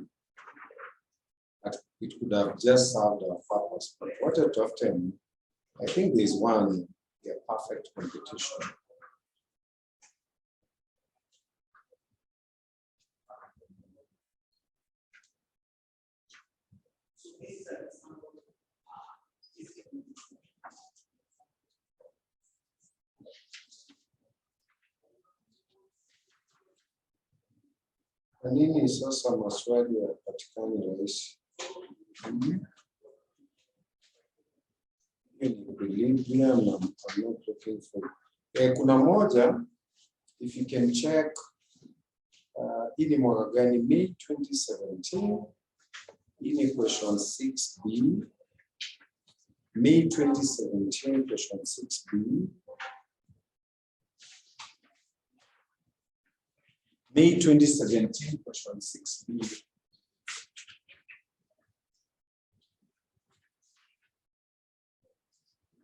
Speaker 1: But it could have just served our purpose. But what I often, I think there's one, perfect competition. Kwa nini sasa maswali yapatikani rahisi? Kuna moja, if you can check, hii ni mwaka gani? May 2017. Hii ni question 6B. May 2017, question 6B. May 2017, question 6B.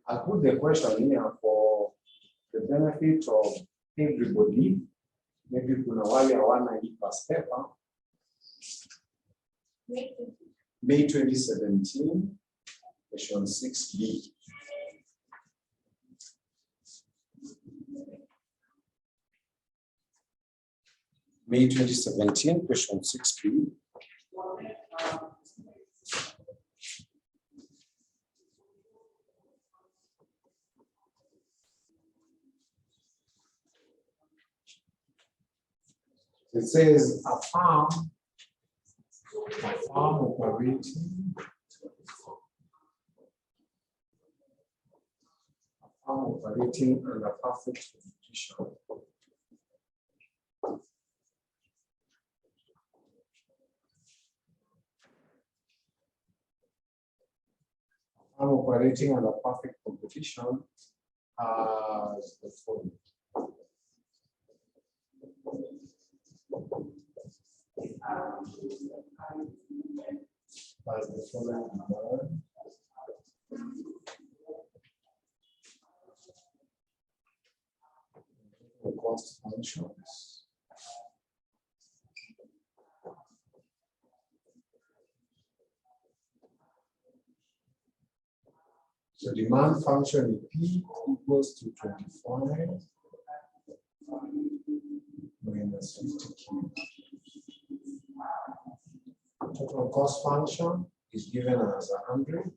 Speaker 1: I put the question here for the benefit of everybody. Maybe kuna wale hawana hii past paper. May 2017, question 6B. May 2017, question 6B. It says a farm operating, under perfect competition. I'm operating under perfect competition as the following. As the following the cost functions. So demand function in P equals to 25 minus 50Q. Total cost function is given as 100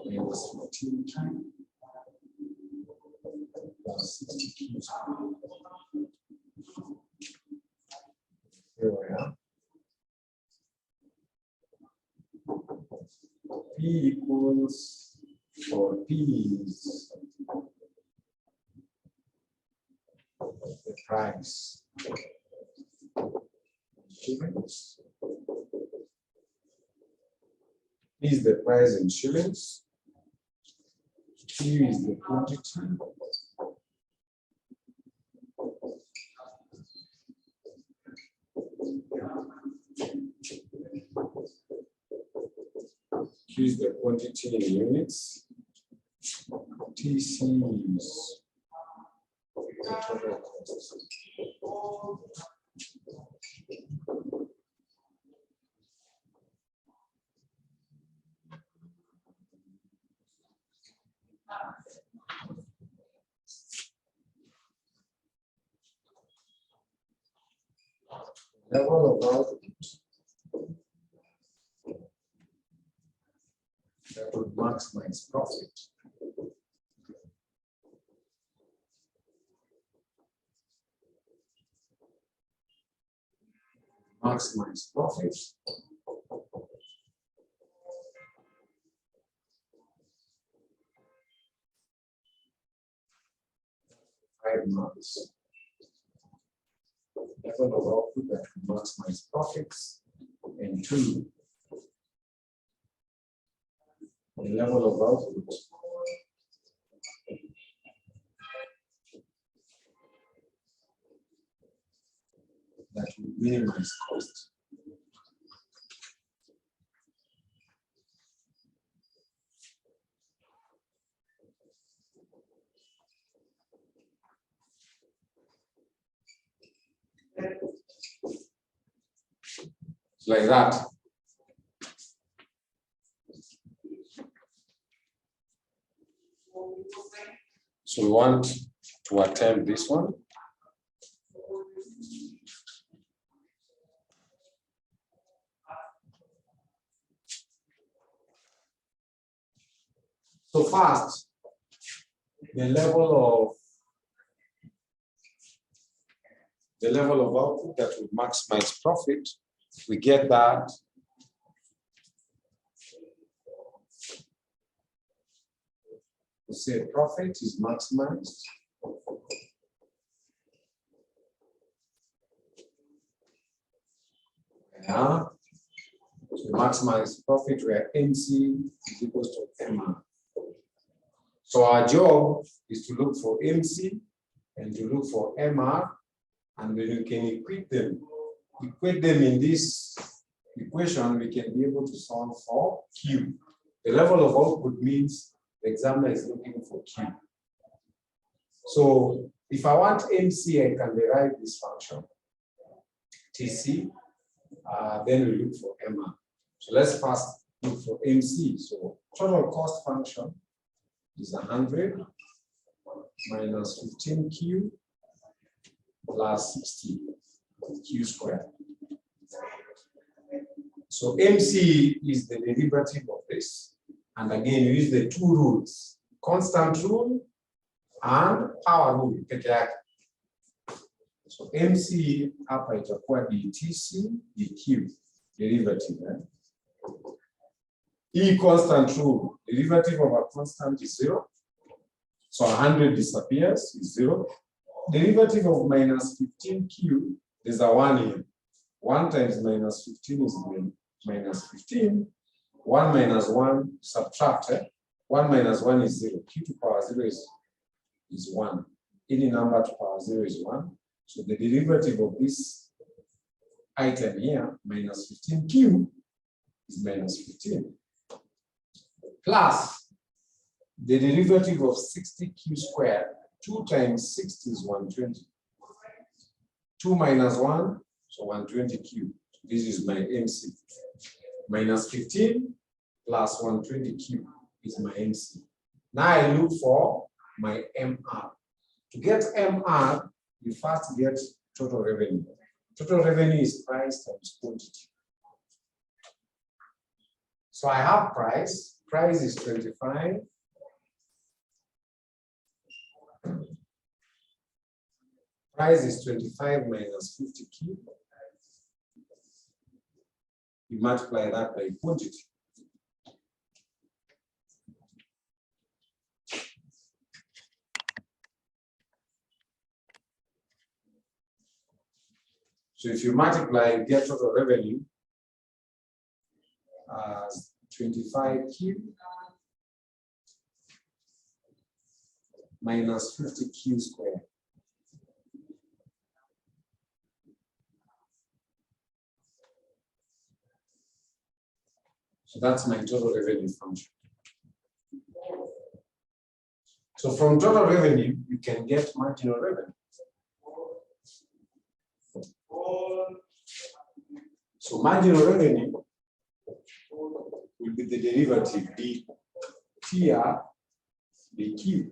Speaker 1: minus 15Q plus 60Q squared. Here we are. P equals, for P is the price. Shillings. P is the price in shillings. Q is the quantity. Q is the quantity in units. TC is the total cost. Level of output that would maximize profit. Maximize profit. Five months. Level of output that will maximize profits. And two, the level of output that will minimize cost. Like that. So we want to attempt this one. So first, the level of output that will maximize profit, we get that we say profit is maximized to maximize profit where MC is equal to MR. So our job is to look for MC and to look for MR, and when you can equate them in this equation, we can be able to solve for Q. The level of output means the examiner is looking for Q. So if I want MC, I can derive this function, TC, then we look for MR. So let's first look for MC. So total cost function is 100 minus 15Q plus 60Q squared. So MC is the derivative of this. And again, you use the two rules, constant rule and power rule. So MC hapa itakuwa DTC DQ derivative. E constant rule, derivative of a constant is 0. So 100 disappears, is 0. Derivative of minus 15Q, there's a 1 here. 1 times minus 15 is minus 15. 1 minus 1, subtract. 1 minus 1 is 0. Q to power 0 is 1. Any number to power 0 is 1. So the derivative of this item here, minus 15Q, is minus 15. Plus the derivative of 60Q squared, 2 times 60 is 120. 2 minus 1, so 120Q. This is my MC. Minus 15, plus 120Q is my MC. Now I look for my MR. To get MR, you first get total revenue. Total revenue is price times quantity. So I have price. Price is 25. Price is 25 minus 50Q. You multiply that by quantity. So if you multiply, you get total revenue as 25Q minus 50Q squared. So that's my total revenue function. So from total revenue, you can get marginal revenue. So marginal revenue will be the derivative dTR dQ.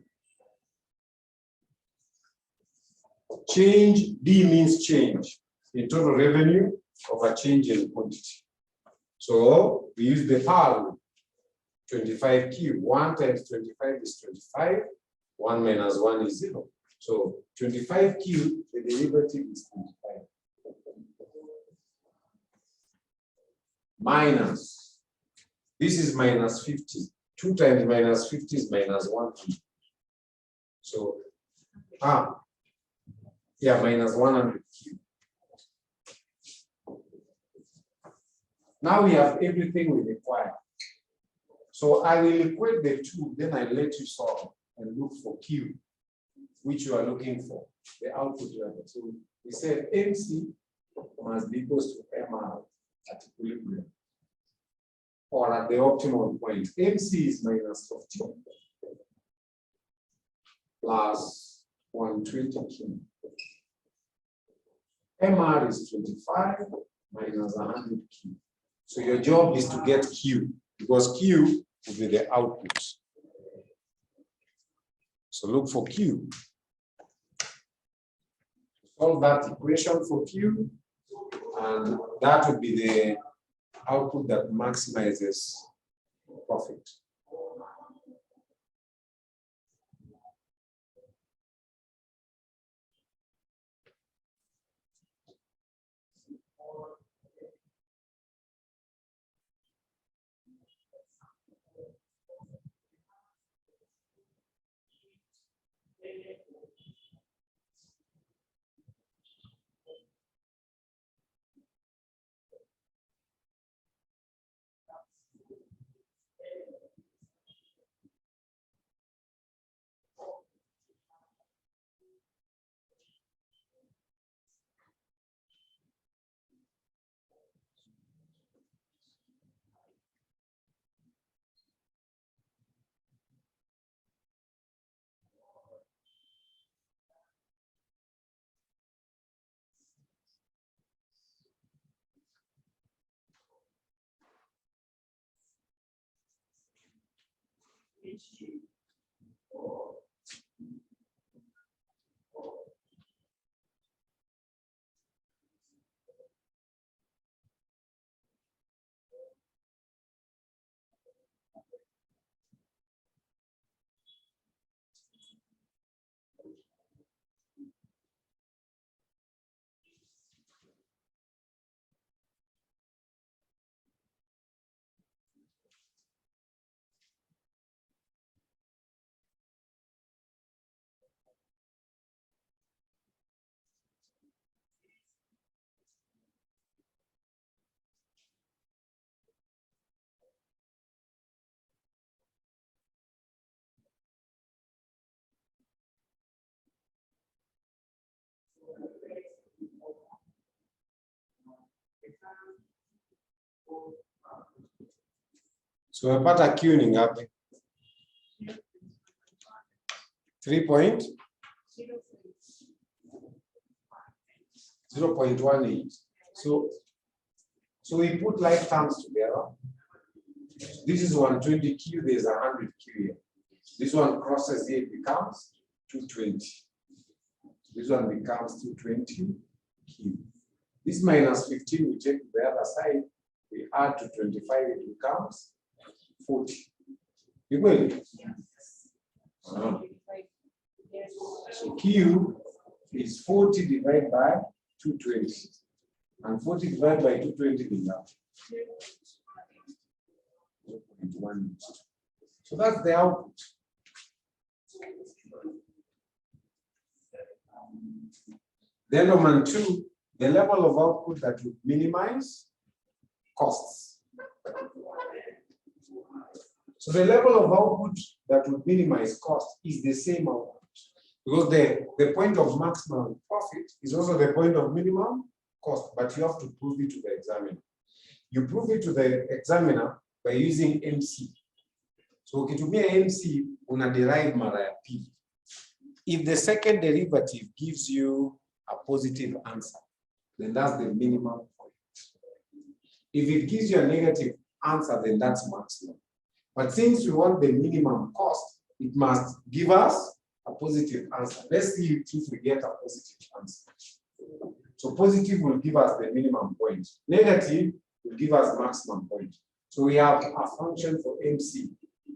Speaker 1: Change, D means change in total revenue over change in quantity. So we use the power rule. 25Q, 1 times 25 is 25, 1 minus 1 is 0. So 25Q, the derivative is 25. Minus, this is minus 50. 2 times minus 50 is minus 100. So, minus 100Q. Now we have everything we require. So I will equate the two, then I let you solve and look for Q, which you are looking for, the output level. So we said MC must be equal to MR at equilibrium or at the optimal point. MC is minus 15 plus 120Q. MR is 25 minus 100Q. So your job is to get Q, because Q will be the output. So look for Q. Solve that equation for Q, and that would be the output that maximizes profit. So umepata Q ni ngapi? 0.18. So we put like terms together. This is 120Q, there's 100Q here. This one crosses here, it becomes 220. This one becomes 220Q. This minus 15 we take to the other side, we add to 25, it becomes 40. You will? Yes. So Q is 40 divided by 220. And 40 divided by 220 is now 0.1. So that's the output. Then Roman 2, the level of output that would minimize costs. So the level of output that would minimize cost is the same output. Because the point of maximum profit is also the point of minimum cost, but you have to prove it to the examiner. You prove it to the examiner by using MC. So ukitumia MC, una derive mara ya pili. If the second derivative gives you a positive answer, then that's the minimum point. If it gives you a negative answer, then that's maximum. But since we want the minimum cost, it must give us a positive answer. Let's see if we get a positive answer. So positive will give us the minimum point. Negative will give us maximum point. So we have a function for MC.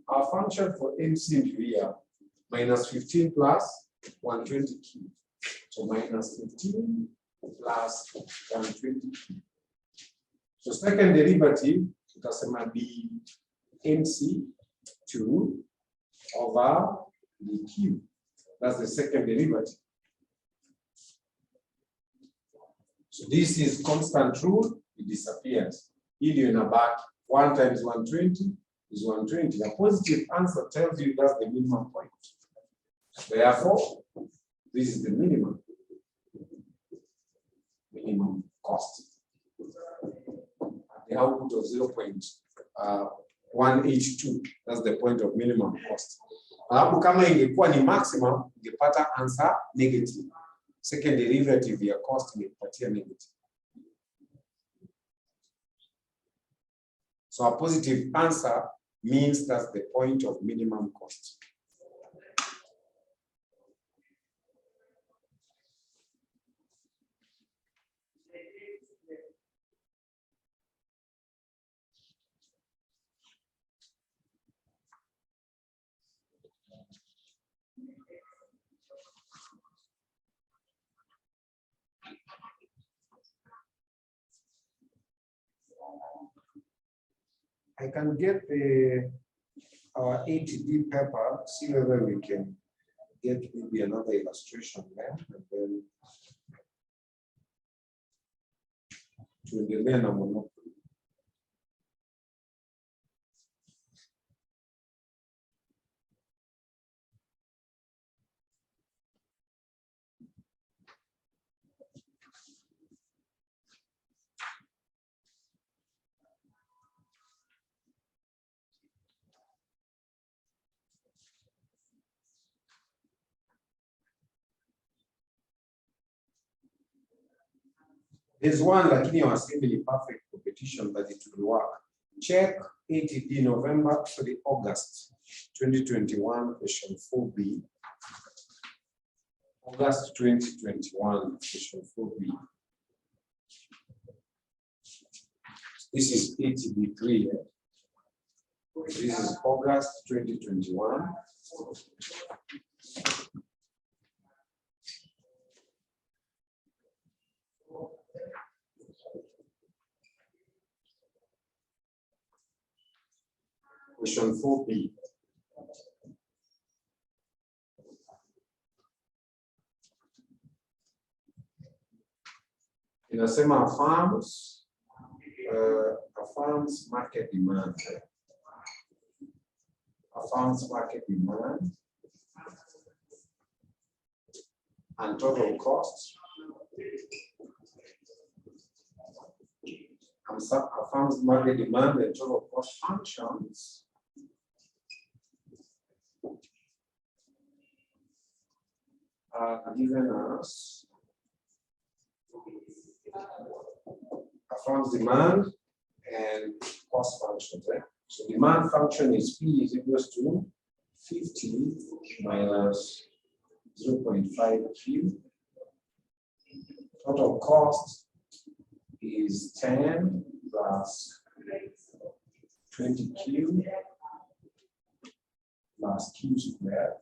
Speaker 1: Our function for MC here, minus 15 plus 120Q. So minus 15 plus 120Q. So second derivative, tutasema be MC 2 over dq. That's the second derivative. So this is constant rule, it disappears. Ili inabaki 1 times 120 is 120. A positive answer tells you that's the minimum point. Therefore, this is the minimum cost. The output of 0.182, that's the point of minimum cost. Alafu kama ingekuwa ni maximum, ingepata answer negative. Second derivative ya cost ingepatia negative. So a positive answer means that's the point of minimum cost. I can get the 80D paper, see whether we can get maybe another illustration there, and then tuendelee na monopoly. There's one lakini wasemi perfect competition that it will work. Check 80D November to the August 2021 question 4B. August 2021 question 4B. This is 80D3. This is August 2021. Question 4B. Inasema affirms market demand. Affirms market demand and total cost. Affirms market demand and total cost functions. Given us affirms demand and cost functions. So demand function is P is equals to 50 minus 0.5 Q. Total cost is 10 plus 20 Q plus Q squared.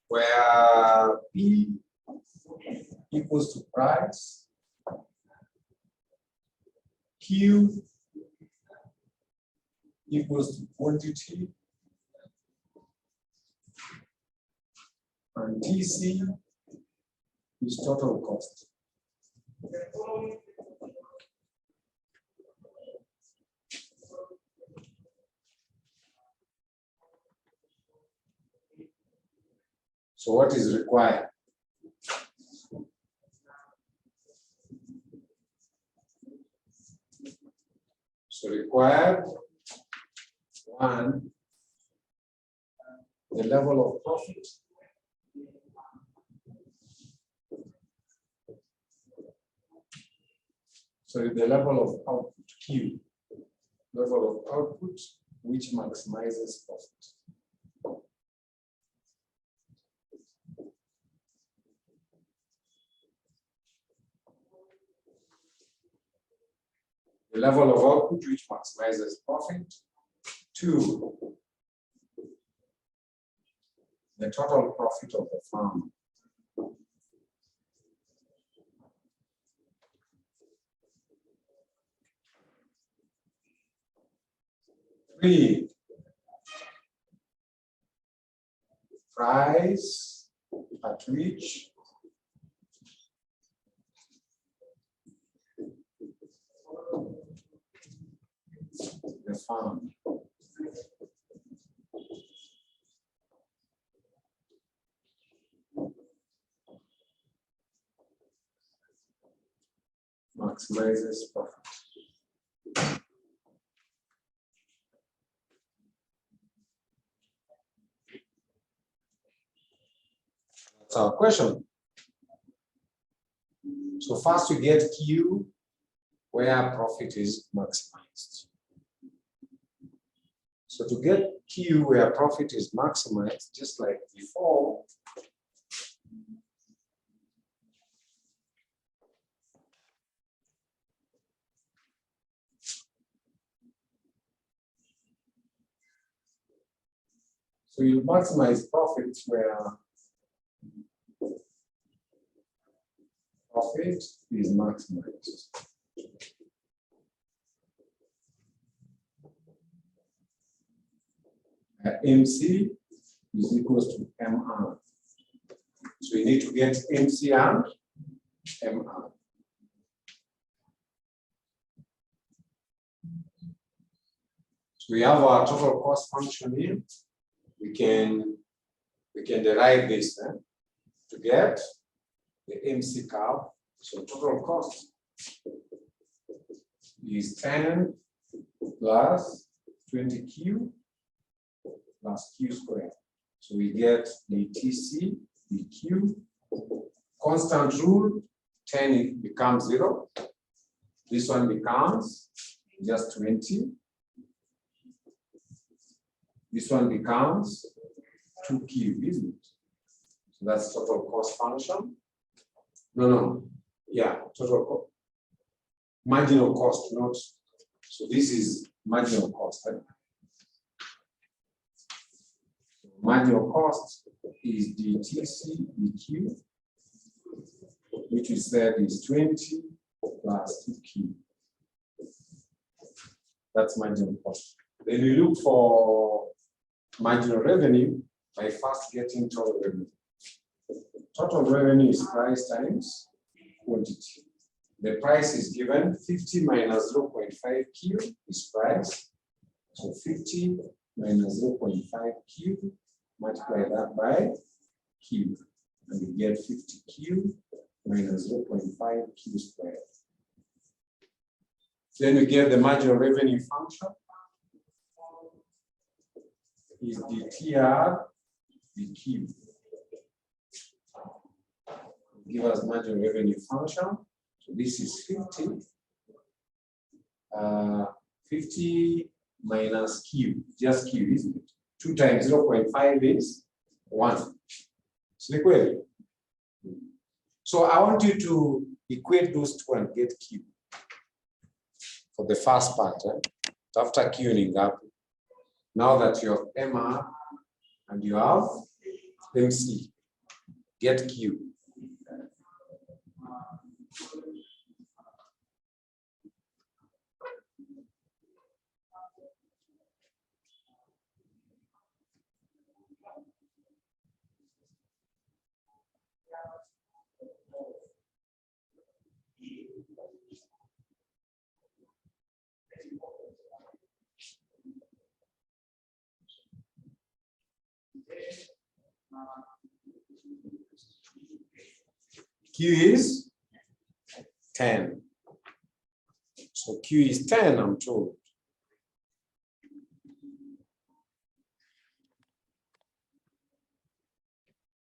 Speaker 1: Where P equals to price, Q equals to quantity, and TC is total cost. So what is required? So required, one, the level of profit. So the level of output, Q, level of output, which maximizes profit. The level of output which maximizes profit. Two, the total profit of the farm. Three, price at which the farm maximizes profit. That's our question. So first we get Q where profit is maximized. So to get Q where profit is maximized, just like before, so you maximize profits where profit is maximized. MC is equals to MR. So you need to get MC and MR. So we have our total cost function here. We can derive this to get the MC curve. So total cost is 10 plus 20Q plus Q squared. So we get the TC, the Q, constant rule, 10 becomes 0. This one becomes just 20. This one becomes 2Q, isn't it? So that's total cost function. No. Yeah, total cost. Marginal cost, not. So this is marginal cost. Right? Marginal cost is the TC, the Q, which we said is 20 plus 2Q. That's marginal cost. Then we look for marginal revenue by first getting total revenue. Total revenue is price times quantity. The price is given 50 minus 0.5Q is price. So 50 minus 0.5Q, multiply that by Q, and we get 50Q minus 0.5Q squared. Then we get the marginal revenue function is the TR be Q. Give us margin revenue function. So this is 50. 50 minus Q, just Q, isn't it? 2 times 0.5 is 1. So I want you to equate those two and get Q for the first part. After queuing up, now that you have MR and you have MC, get Q. Q is 10. So Q is 10, I'm told.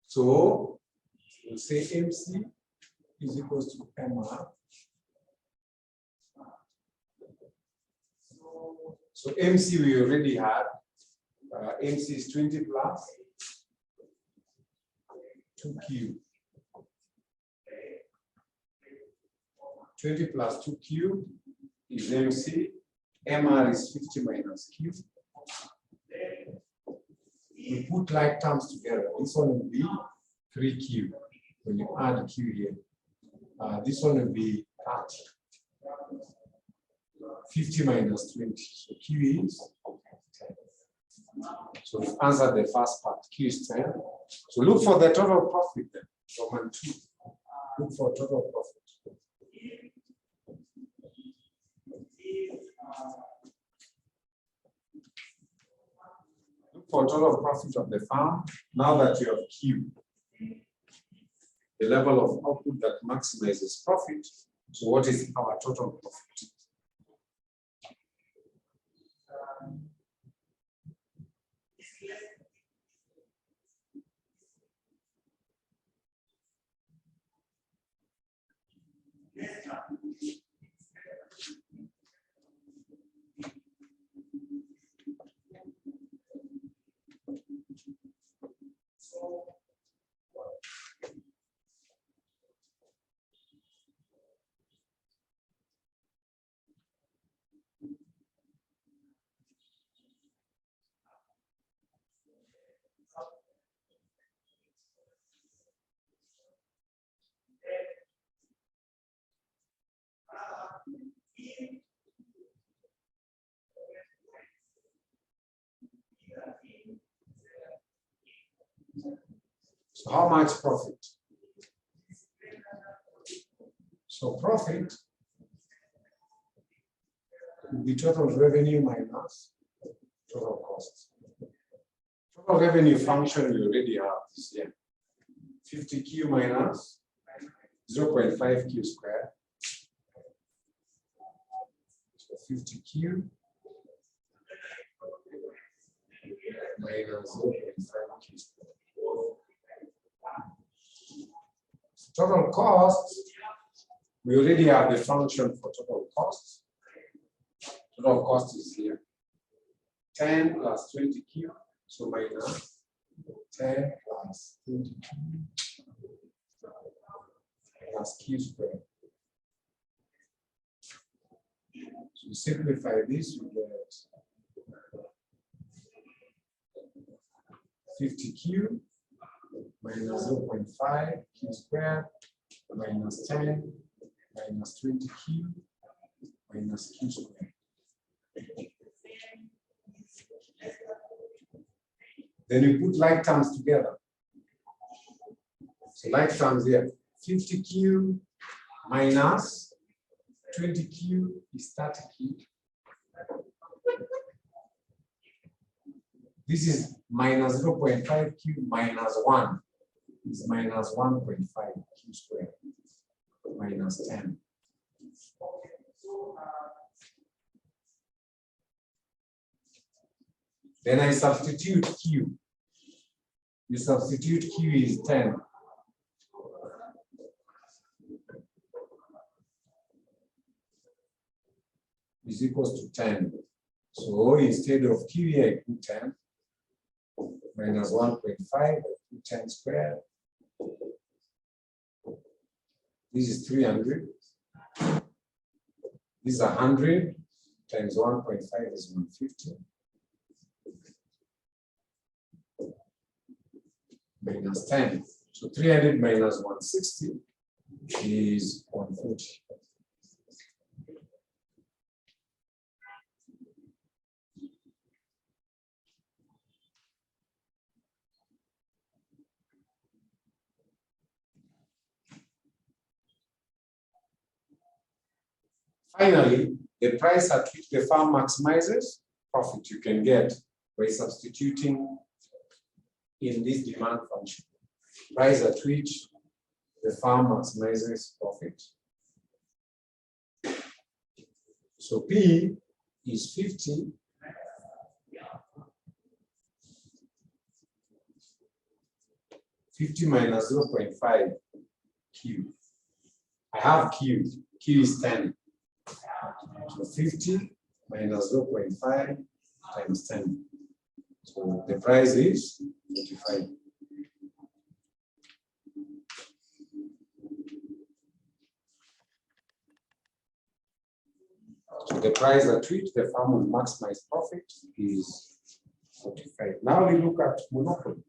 Speaker 1: So we'll say MC is equals to MR. So MC we already had. MC is 20 plus 2Q. 20 plus 2Q is MC. MR is 50 minus Q. We put like terms together. This one will be 3Q when you add Q here. This one will be 30. 50 minus 20. So Q is 10. So we've answered the first part. Q is 10. So look for the total profit then. Roman 2. Look for total profit. Look for total profit of the farm. Now that you have Q, the level of output that maximizes profit. So what is our total profit? So how much profit? So profit will be total revenue minus total cost. Total revenue function we already have this here. 50Q minus 0.5Q squared. So 50Q minus 0.5Q squared. Total cost, we already have the function for total cost. Total cost is here. 10 plus 20Q, so minus 10 plus 20Q plus Q squared. So you simplify this, you get 50Q minus 0.5 Q squared minus 10 minus 20Q minus Q squared. Then we put like terms together. So like terms here, 50Q minus 20Q is 30Q. This is minus 0.5Q minus 1 is minus 1.5Q squared minus 10. Then I substitute Q. You substitute Q is 10. Is equals to 10. So instead of Q, I put 10 minus 1.5, I put 10 squared. This is 300. This is 100 times 1.5 is 150. Minus 10. So 300 minus 160 is 140. Finally, the price at which the farm maximizes profit you can get by substituting in this demand function. Price at which the farm maximizes profit. So P is 50. Minus 0.5 Q. I have Q. Q is 10. So 50 minus 0.5 times 10. So the price is 45. So the price at which the farm will maximize profit is 45. Now we look at monopoly.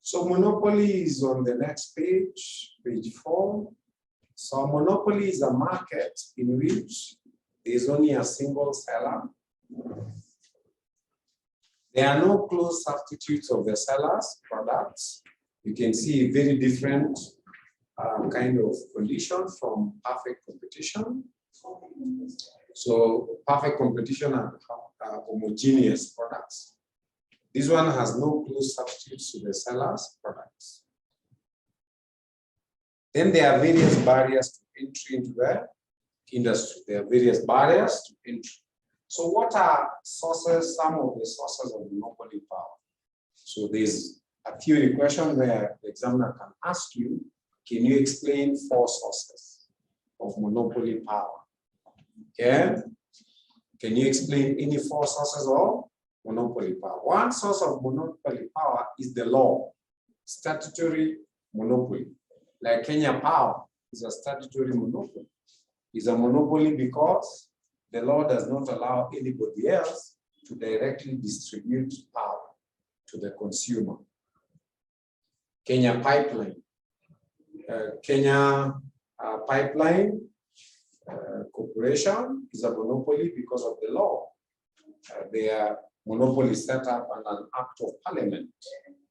Speaker 1: So monopoly is on the next page, page 4. So monopoly is a market in which there is only a single seller. There are no close substitutes of the seller's products. You can see very different kind of conditions from perfect competition. So perfect competition are homogeneous products. This one has no close substitutes to the seller's products. Then there are various barriers to entry into the industry. There are various barriers to entry. So what are sources, some of the sources of monopoly power? So there's a theory question where the examiner can ask you, can you explain 4 sources of monopoly power? Okay? Can you explain any 4 sources of monopoly power? One source of monopoly power is the law, statutory monopoly. Like Kenya Power is a statutory monopoly. It's a monopoly because the law does not allow anybody else to directly distribute power to the consumer. Kenya Pipeline. Kenya Pipeline Corporation is a monopoly because of the law. They are monopoly set up under an act of parliament.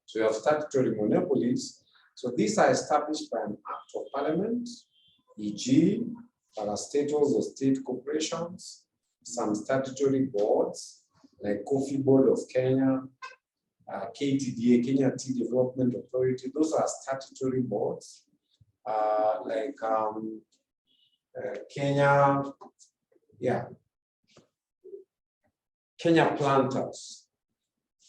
Speaker 1: So you have statutory monopolies. So these are established by an act of parliament, e.g., parastatals or state corporations, some statutory boards like Coffee Board of Kenya, KTDA, Kenya Tea Development Authority. Those are statutory boards. Kenya, Kenya Planters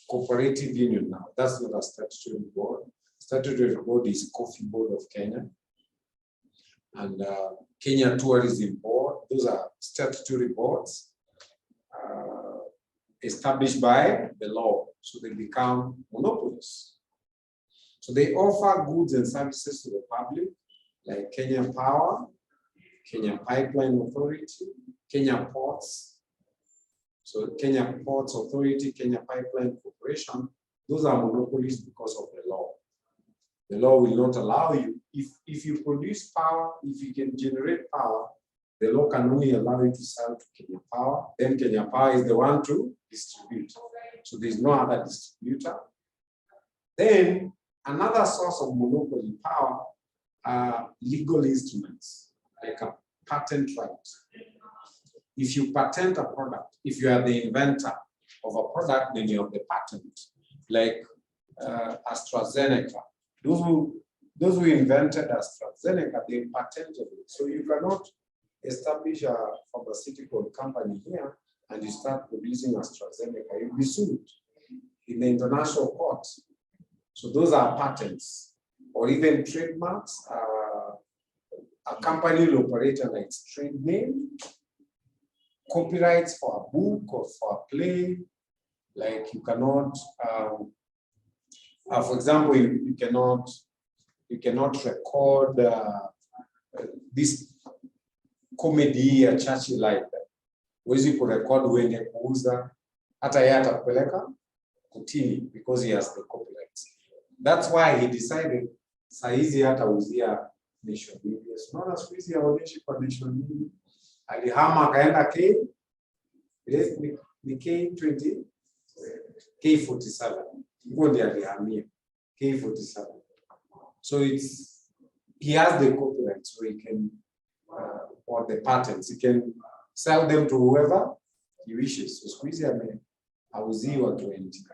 Speaker 1: Cooperative Union now. That's not a statutory board. Statutory board is Coffee Board of Kenya. And Kenya Tourism Board, those are statutory boards established by the law. So they become monopolies. So they offer goods and services to the public, like Kenya Power, Kenya Pipeline Authority, Kenya Ports. So Kenya Ports Authority, Kenya Pipeline Corporation, those are monopolies because of the law. The law will not allow you, if you produce power, if you can generate power, the law can only allow you to sell to Kenya Power. Then Kenya Power is the one to distribute. So there's no other distributor. Then another source of monopoly power are legal instruments, like a patent right. If you patent a product, if you are the inventor of a product, then you have the patent, like AstraZeneca. Those who invented AstraZeneca, they patented it. So you cannot establish a pharmaceutical company here and you start producing AstraZeneca. You'll be sued in the international court. So those are patents, or even trademarks. A company will operate under its trade name. Copyrights for a book or for a play, like you cannot, for example, you cannot record this comedy ya Churchill like that. Huwezi kurecord uende kuuza, hata yeye atakupeleka kotini because he has the copyrights. That's why he decided saizi hatauzia Nation Media. Unaona siku hizi haonyeshi kwa Nation Media. Alihama akaenda ni K20 K47. Ngo ndiye alihamia K47. So he has the copyright, so he can or the patents, he can sell them to whoever he wishes. So siku hizi hauzii watu 20.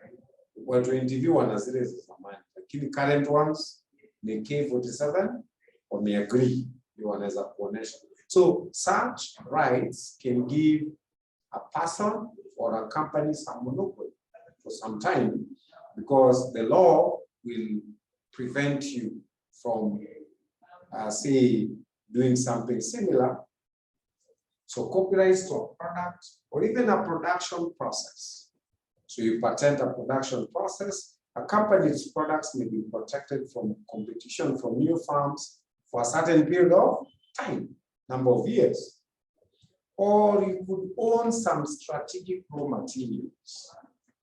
Speaker 1: Watu 20 wana zile za zamani, lakini current ones ni K47 wameagree ndio wanaweza kuonesha. So such rights can give a person or a company some monopoly for some time, because the law will prevent you from, say, doing something similar. So copyrights to a product or even a production process. So you patent a production process, a company's products may be protected from competition from new firms for a certain period of time, number of years. Or you could own some strategic raw materials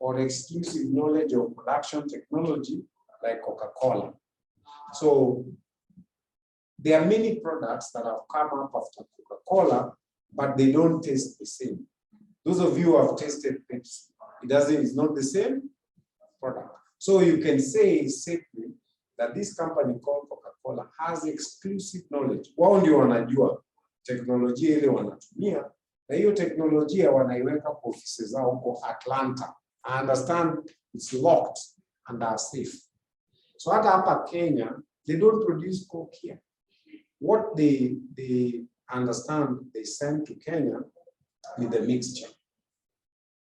Speaker 1: or exclusive knowledge of production technology like Coca-Cola. So there are many products that have come up after Coca-Cola, but they don't taste the same. Those of you who have tasted Pepsi, it's not the same product. So you can say safely that this company called Coca-Cola has exclusive knowledge. Wao ndio wanajua teknolojia ile wanatumia, na hiyo teknolojia wanaiweka kwa ofisi zao huko Atlanta. I understand it's locked and are safe. So hata hapa Kenya, they don't produce Coke here. What they understand they send to Kenya with the mixture.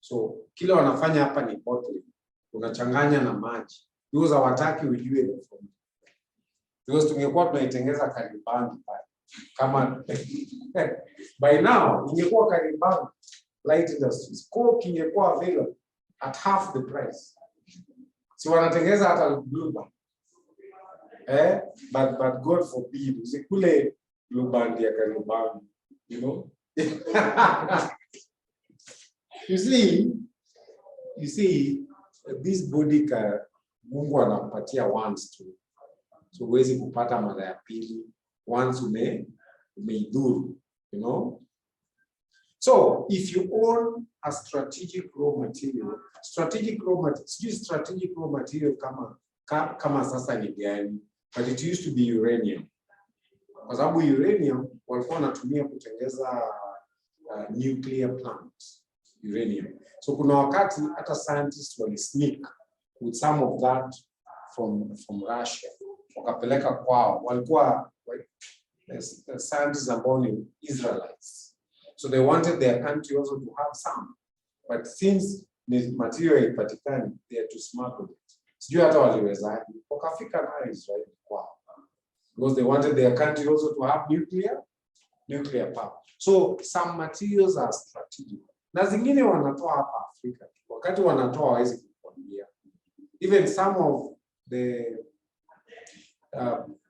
Speaker 1: So kile wanafanya hapa ni bottling. Unachanganya na maji. Because hawataki ujue the formula. Because tungekuwa tunaitengeza Karibani pale. Kama by now ingekuwa Karibani light industries. Coke ingekuwa available at half the price. Si wanatengeza hata Blue Band. But God forbid, usikule Blue Band ya Karibani, you know? You see, this body Mungu anakupatia once to. So huwezi kupata mara ya pili once umeidhuru, you know? So if you own a strategic raw material, strategic raw material kama sasa ni gani, but it used to be uranium. Kwa sababu uranium walikuwa wanatumia kutengeneza nuclear plants, uranium. So kuna wakati hata scientists wali sneak with some of that from Russia, wakapeleka kwao. Walikuwa scientists are born in Israelites. So they wanted their country also to have some. But since the material ipatikani, they had to smuggle it. Sijui hata waliwezaje. Wakafika nayo Israel kwao. Because they wanted their country also to have nuclear power. So some materials are strategic. Na zingine wanatoa hapa Afrika. Wakati wanatoa hawezi kukwambia. Even some of the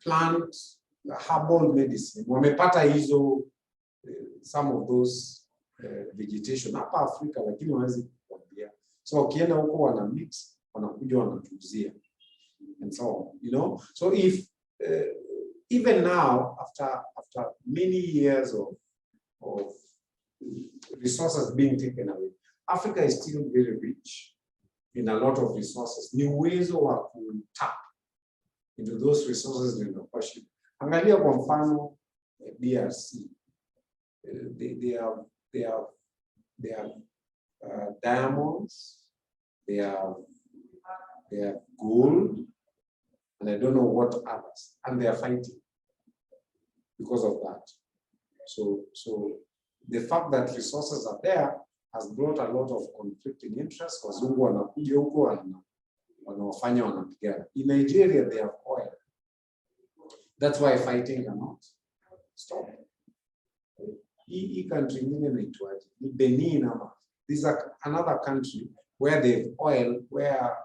Speaker 1: plant herbal medicine, wamepata hizo some of those vegetation hapa Afrika, lakini hawezi kukwambia. So ukienda huko wana mix, wanakuja wanatuzia. And so on, you know. So if even now, after many years of resources being taken away, Africa is still very rich in a lot of resources. Ni uwezo wa kutap into those resources in the question. Angalia kwa mfano DRC. They have diamonds, they have gold, and I don't know what others, and they are fighting because of that. So the fact that resources are there has brought a lot of conflicting interests. Wazungu wanakuja huko wanawafanya wanapigana. In Nigeria they have oil. That's why fighting cannot stop. Hii country nyingine inaitwaje? Ni Benin ama. This is another country where they have oil, where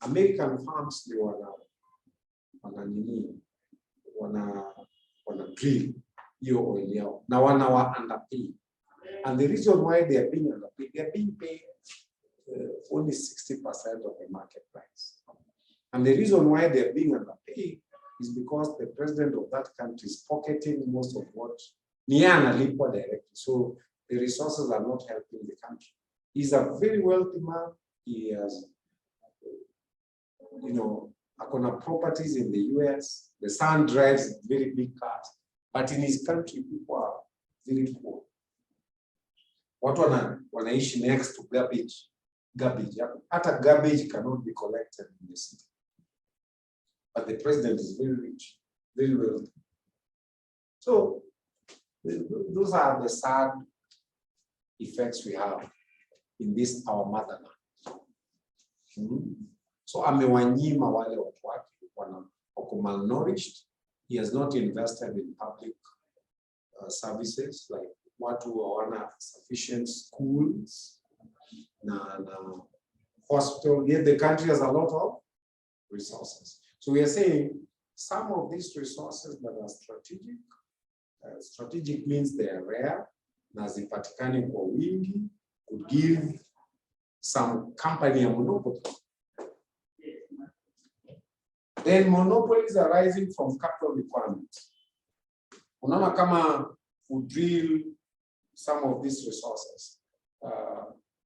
Speaker 1: American farms they wana drill hiyo oil yao na wana underpay. And the reason why they are being underpaid, they are being paid only 60% of the market price. And the reason why they are being underpaid is because the president of that country is pocketing most of what Niana Lipo directly. So the resources are not helping the country. He's a very wealthy man. He has, you know, akona properties in the US. The son drives very big cars. But in his country, people are very poor. Watu wanaishi next to garbage. Hata garbage cannot be collected in the city. But the president is very rich, very wealthy. So those are the sad effects we have in this our motherland. So amewanyima wale watu wake wako malnourished. He has not invested in public services, like watu hawana sufficient schools na hospital. Yet the country has a lot of resources. So we are saying some of these resources that are strategic. Strategic means they are rare, na zipatikani kwa wingi, could give some company a monopoly. Then monopolies are rising from capital requirements. Unaona kama would drill some of these resources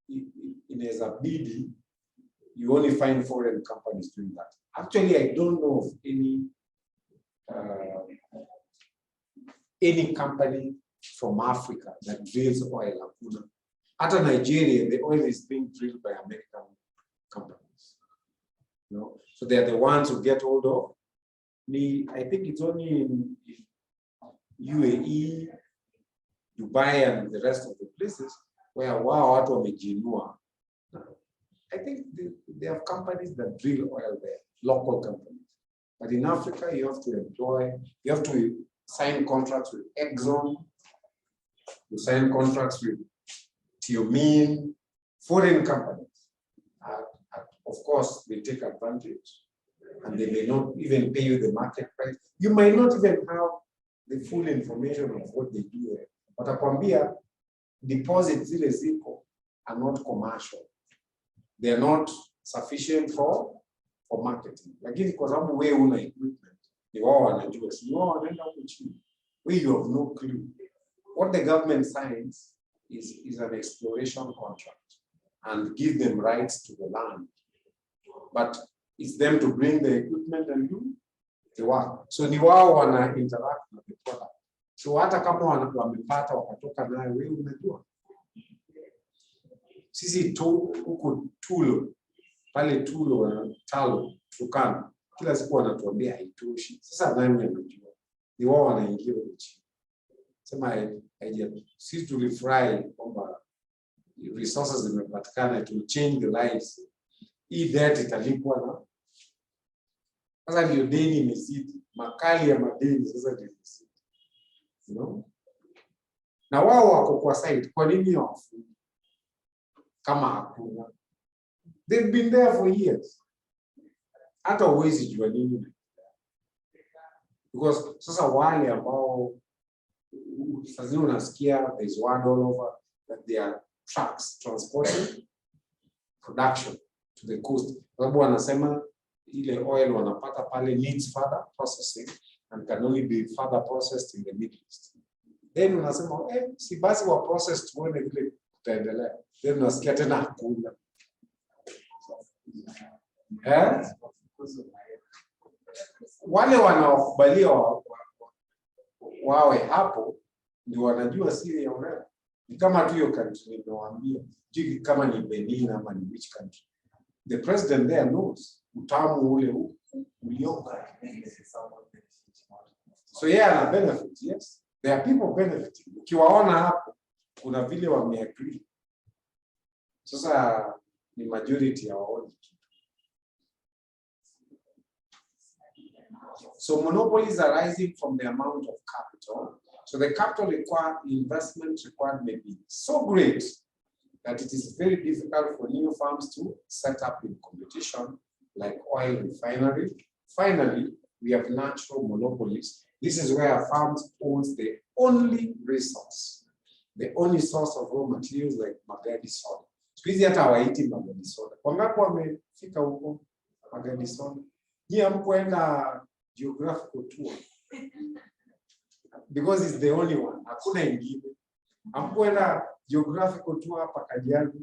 Speaker 1: in as a bid, you only find foreign companies doing that. Actually, I don't know of any company from Africa that drills oil. At Nigeria, the oil is being drilled by American companies. You know? So they are the ones who get hold of. I think it's only in UAE, Dubai, and the rest of the places where watu wamejinua. I think they have companies that drill oil there, local companies. But in Africa, you have to sign contracts with Exxon, you sign contracts with Tiomin, foreign companies. Of course, they take advantage and they may not even pay you the market price. You might not even have the full information of what they do there. But akwambia, deposits zile ziko are not commercial. They are not sufficient for marketing. Lakini kwa sababu wewe una equipment, ni wao wanajua, si wao wanaenda huko chini. You have no clue. What the government signs is an exploration contract and give them rights to the land. But it's them to bring the equipment and do the work. So ni wao wana interact with the product. So hata kama wamepata wakatoka nayo, wewe unajua. Sisi huko Tulo, pale Tulo, Talo, Turkana, kila siku wanatuambia haitoshi. Sasa nani anajua? ni wao wanaingia huko chini. Sema sisi tulifurahi kwamba resources zimepatikana to change the lives. Hii debt italipwa na sasa ndio deni imezidi, makali ya madeni sasa ndio imezidi. You know? Na wao wako kwa side, kwa nini hawafungi? Kama hakuna. They've been there for years. Hata uwezi jua nini. Because sasa wale ambao sasa unasikia there's one all over that they are trucks transporting production to the coast. Sababu wanasema ile oil wanapata pale needs further processing and can only be further processed in the Middle East. Then unasema si basi wa process tuone vile tutaendelea. Then unasikia tena hakuna. Wale wanaokubalia wawe hapo ndio wanajua siri ya unene. Ni kama tu hiyo country nimewaambia, jiki kama ni Benin ama ni which country. The president there knows utamu ule ulioka. So ana benefit, yes. There are people benefiting. Ukiwaona hapo kuna vile wameagree. Sasa ni majority ya waoni. So monopolies are rising from the amount of capital. So the capital investment required may be so great that it is very difficult for new farms to set up in competition, like oil refinery. Finally, we have natural monopolies. This is where farms owns the only resource, the only source of raw materials like magadi soda. Squeeze hata hawaiti magadi soda. Wangapi wamefika huko magadi soda? Je, hamkuenda geographical tour? Because it's the only one. Hakuna ingine. Hamkuenda geographical tour hapa Kajiado?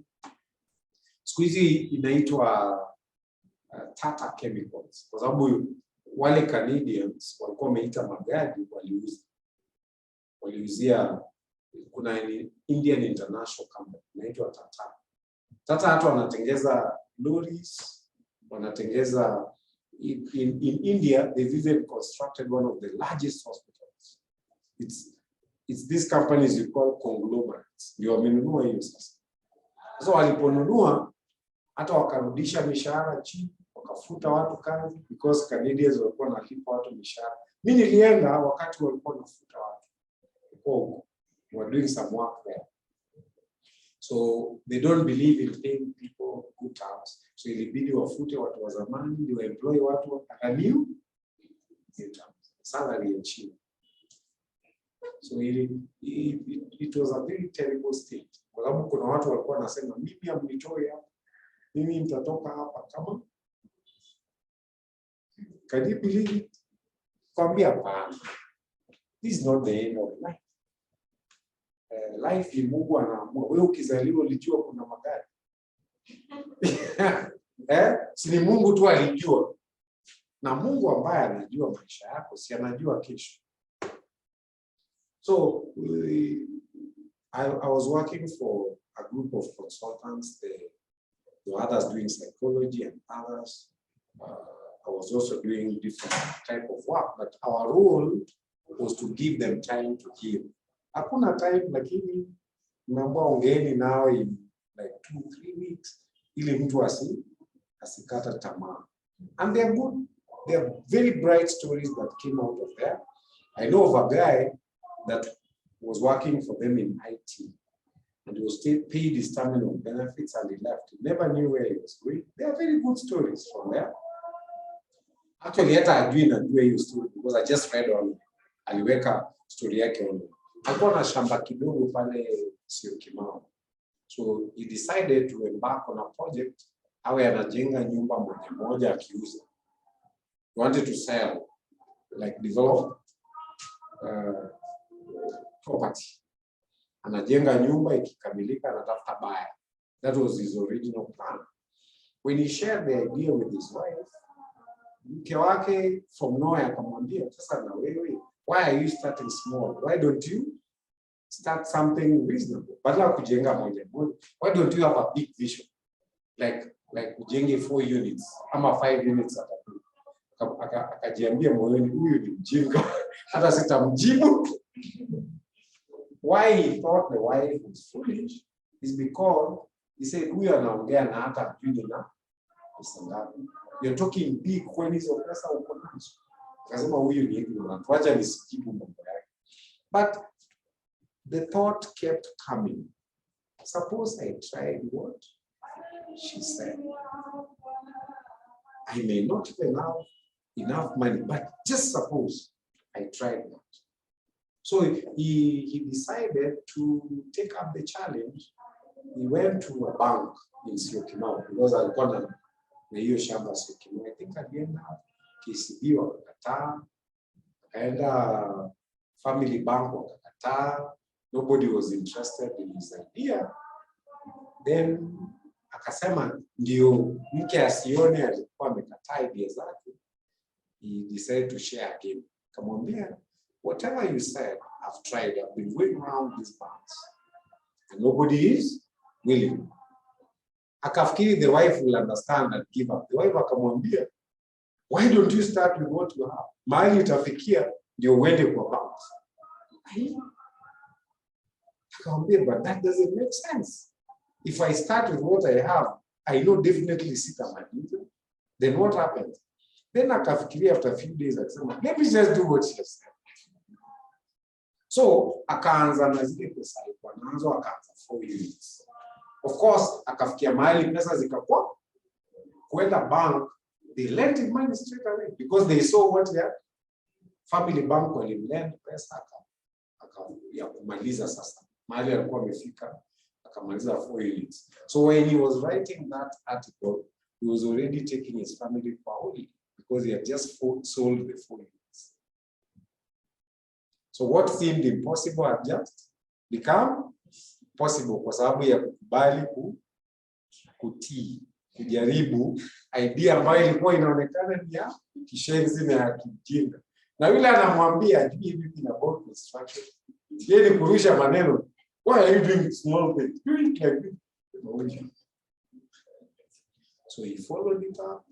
Speaker 1: Squeeze inaitwa Tata Chemicals. Kwa sababu wale Canadians walikuwa wameita magadi waliuzia kuna Indian International Company inaitwa Tata. Tata hata wanatengeza lorries, wanatengeza in India they've even constructed one of the largest hospitals. It's these companies you call conglomerates. Ndio wamenunua hiyo sasa. Sasa waliponunua hata wakarudisha mishahara chini, wakafuta watu kazi because Canadians walikuwa wanalipa watu mishahara. Mimi nilienda wakati walikuwa wanafuta watu. Were doing some work there. So they don't believe in paying people good terms. So ilibidi wafute watu wa zamani ndio employ watu at new terms. Salary and chini. So it was a very terrible state. Kwa sababu kuna watu walikuwa wanasema mimi amnitoe hapa. Mimi nitatoka hapa kama. Can you believe it? Kwambia hapana. This is not the end of life. Life ni Mungu anaamua. Wewe ukizaliwa ulijua kuna magari. Si ni Mungu tu alijua. Na Mungu ambaye anajua maisha yako, si anajua kesho. So I was working for a group of consultants. There were others doing psychology and others. I was also doing different type of work, but our role was to give them time to heal. Hakuna time lakini naomba ongeeni nao in like 2-3 weeks ili mtu asikata tamaa. And they are good. They are very bright stories that came out of there. I know of a guy that was working for them in IT and he was paid his terminal benefits and he left. He never knew where he was going. They are very good stories from there. Actually, hata ajui najua hiyo story because I just read on aliweka story yake on. Alikuwa na shamba kidogo pale Syokimau. So he decided to embark on a project awe anajenga nyumba moja akiuza. He wanted to sell, like develop property. Anajenga nyumba ikikamilika anatafuta buyer. That was his original plan. When he shared the idea with his wife, mke wake from nowhere akamwambia, sasa na wewe, why are you starting small? Why don't you start something reasonable? Badala kujenga moja. Why don't you have a big vision? Like ujenge 4 units ama 5 units atakuwa. Akajiambia moyoni huyu ni mjinga. hata sitamjibu. Why he thought the wife was foolish is because he said, huyu anaongea na hata mjini na pesa ngapi. You're talking big when hizo pesa uko nazo. Akasema huyu ni ignorant, wacha nisijibu mambo yake. But the thought kept coming. Suppose I tried what she said. I may not even have enough money, but just suppose I tried that. So he decided to take up the challenge. He went to a bank in Syokimau because alikuwa na hiyo shamba Syokimau. I think alienda KCB wakakataa, akaenda Family Bank wakakataa. Nobody was interested in his idea. Then akasema ndio mke asione alikuwa amekataa idea zake. He decided to share again. Kamwambia, whatever you said, I've tried. I've been going around these banks, and nobody is willing. Akafikiri the wife will understand and give up. The wife akamwambia, why don't you start with what you have? Mahali utafikia ndio uende kwa banks. Akamwambia, but that doesn't make sense. If I start with what I have, I know definitely sitamaliza. Then what happens? Then akafikiria after a few days akasema, let me just do what she said. So akaanza na zile pesa alikuwa nazo, akaanza 4 units. Of course, akafikia mahali pesa zikakuwa kwenda bank, they lent him money straight away because they saw what he had. Family Bank walimlend pesa ya kumaliza sasa. Mahali alikuwa amefika akamaliza 4 units. So when he was writing that article, he was already taking his family for holiday because he had just sold the 4 units. So what seemed impossible had just become possible kwa sababu ya kukubali kutii, kujaribu idea ambayo ilikuwa inaonekana ni ya kishenzi na ya kijinga. Na yule anamwambia hivi na about construction. Yeye ni kurusha maneno. Why are you doing small things? Do it like this. So he followed it up.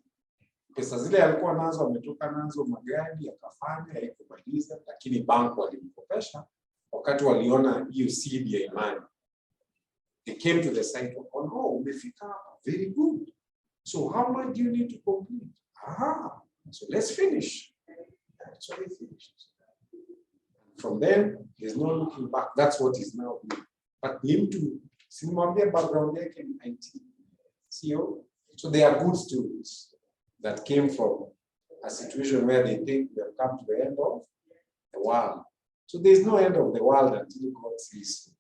Speaker 1: Pesa zile alikuwa nazo ametoka nazo magari akafanya haikubaliza, lakini bank walimkopesha wakati waliona hiyo seed ya imani. They came to the site of, oh no, umefika hapa, very good. So how much do you need to complete? Aha, so let's finish. So they finished. From then, there's no looking back. That's what is now doing. But him too, simwambia background yake ni IT. CEO. So they are good students that came from a situation where they think they've come to the end of the world. So there's no end of the world until God sees you.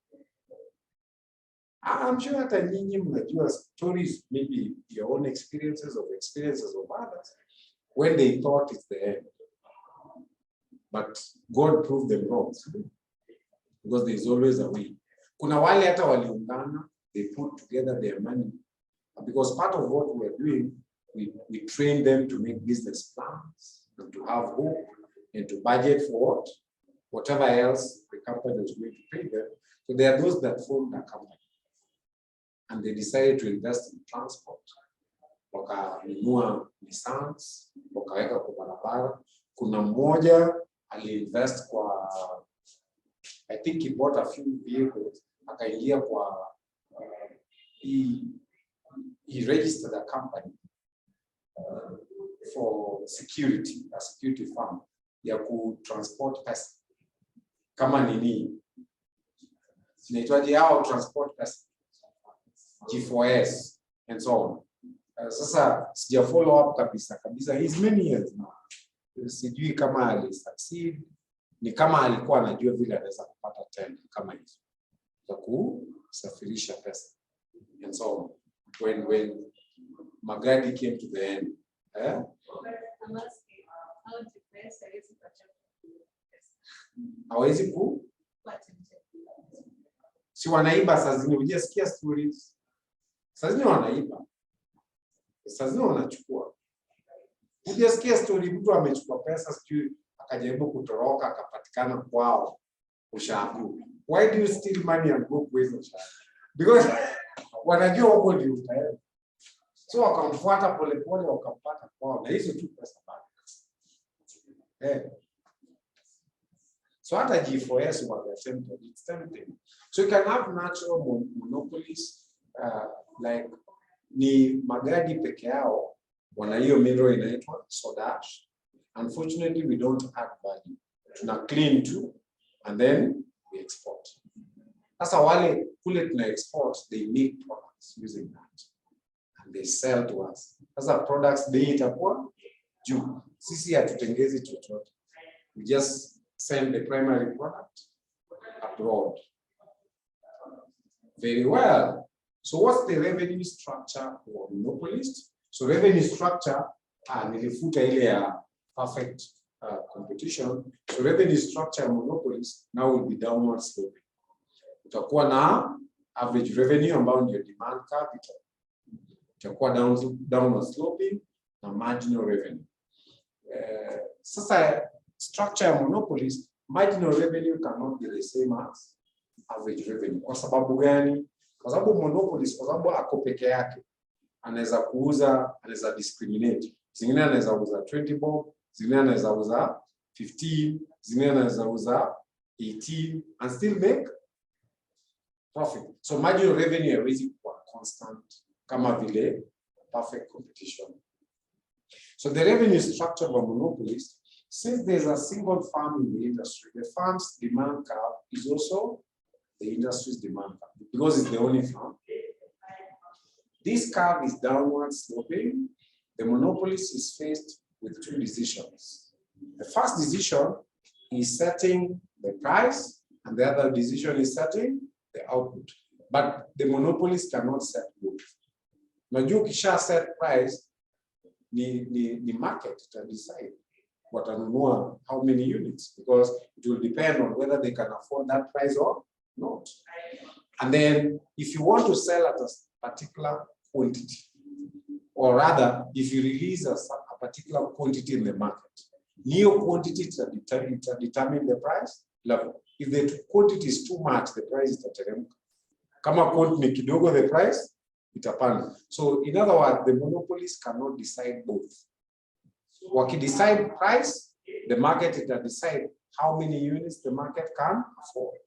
Speaker 1: I'm sure that nyinyi mnajua stories, maybe your own experiences of others, when they thought it's the end. But God proved them wrong. Because there's always a way. Kuna wale hata waliungana, they put together their money. Because part of what we are doing, we train them to make business plans, and to have hope, and to budget for what? Whatever else the company is going to pay them. So there are those that formed a company. And they decided to invest in transport. Wakanunua Nissans, wakaweka kwa barabara. Kuna mmoja aliinvest kwa, I think he bought a few vehicles, akaingia kwa, he registered a company for security, a security firm, ya ku-transport pesa. Kama nini? Inaitwaje hao transport pesa? G4S and so on. Sasa sija follow up kabisa. It's many years now. Sijui kama ali succeed, ni kama alikuwa anajua vile anaweza kupata tenda kama hizo za kusafirisha pesa and so on. When Magadi came to the end, hawezi ku si wanaiba saa zingine, hujasikia stories. Saa zingine wanaiba, saa zingine wanachukua. Hujasikia story mtu amechukua pesa sijui akajaribu kutoroka akapatikana kwao ushago. Why do you steal money and go with ushago? Because wanajua huko ndio utaenda. So wakamfuata polepole wakampata kwao na hizo tu pesa bado. So hata G4S were tempted, it's tempting. So you can have natural monopolies like ni magadi peke yao wana hiyo mineral inaitwa soda ash. Unfortunately, we don't add value. Tuna clean too, and then we export. Sasa wale kule tuna export, they make products using that, and they sell to us. Sasa products bei itakuwa juu. Sisi hatutengezi chochote. We just send the primary product abroad. Very well. So what's the revenue structure for monopolist? So revenue structure, nilifuta ile ya perfect competition. So revenue structure monopolist now will be downward sloping. Utakuwa na average revenue ambao ndio demand capital. Utakuwa downward sloping na marginal revenue. Sasa structure ya monopolist, marginal revenue cannot be the same as average revenue. Kwa sababu gani? Kwa sababu monopolist, kwa sababu ako peke yake, anaweza kuuza, anaweza discriminate. Zingine anaweza uza 20 bob, zingine anaweza uza 15, zingine anaweza uza 18 and still make profit. So marginal revenue haiwezi kuwa constant kama vile perfect competition. So the revenue structure of a monopolist, since there's a single farm in the industry, the farm's demand curve is also the industry's demand curve because it's the only farm. This curve is downward sloping. The monopolist is faced with two decisions. The first decision is setting the price, and the other decision is setting the output. But the monopolist cannot set both. Najua kisha set price, the market to decide what watanunua how many units, because it will depend on whether they can afford that price or not. And then if you want to sell at a particular quantity, or rather if you release a particular quantity in the market, new quantity to determine the price level. If the quantity is too much, the price is itateremka. Kama quantity kidogo, the price itapanda. So in other words, the monopolies cannot decide both. Waki decide price, the market will decide how many units the market can afford.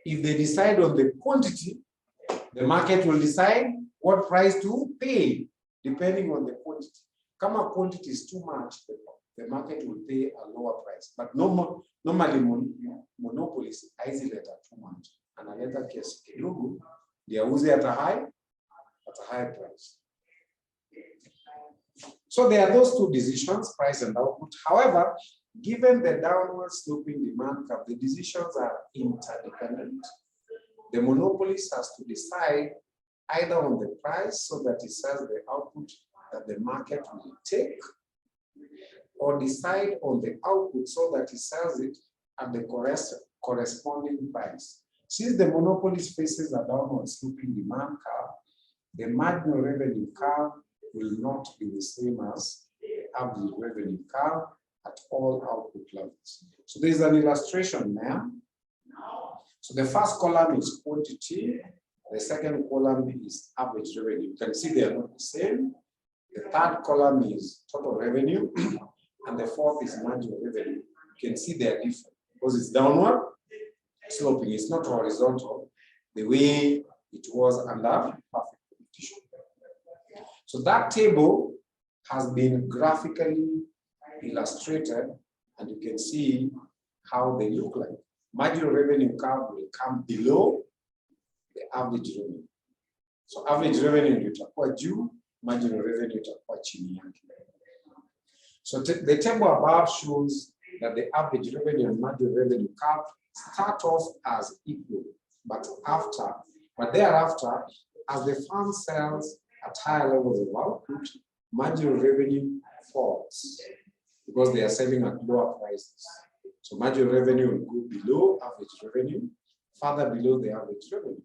Speaker 1: If they decide on the quantity, the market will decide what price to pay, depending on the quantity. Kama quantity is too much, the market will pay a lower price. But normally monopolies isolate too much. Analeta kiasi kidogo, ndio auze at a high price. So there are those two decisions, price and output. However, given the downward sloping demand curve, the decisions are interdependent. The monopolist has to decide either on the price so that it sells the output that the market will take, or decide on the output so that it sells it at the corresponding price. Since the monopolist faces a downward sloping demand curve, the marginal revenue curve will not be the same as the average revenue curve at all output levels. So there's an illustration there. So the first column is quantity, the second column is average revenue. You can see they are not the same. The third column is total revenue, and the fourth is marginal revenue. You can see they are different because it's downward sloping. It's not horizontal the way it was under perfect competition. So that table has been graphically illustrated, and you can see how they look like. Marginal revenue curve will come below the average revenue. So average revenue itakuwa juu, marginal revenue itakuwa chini yake. So the table above shows that the average revenue and marginal revenue curve start off as equal, but thereafter, as the firm sells at higher levels of output, marginal revenue falls because they are selling at lower prices. So marginal revenue will go below average revenue, further below the average revenue.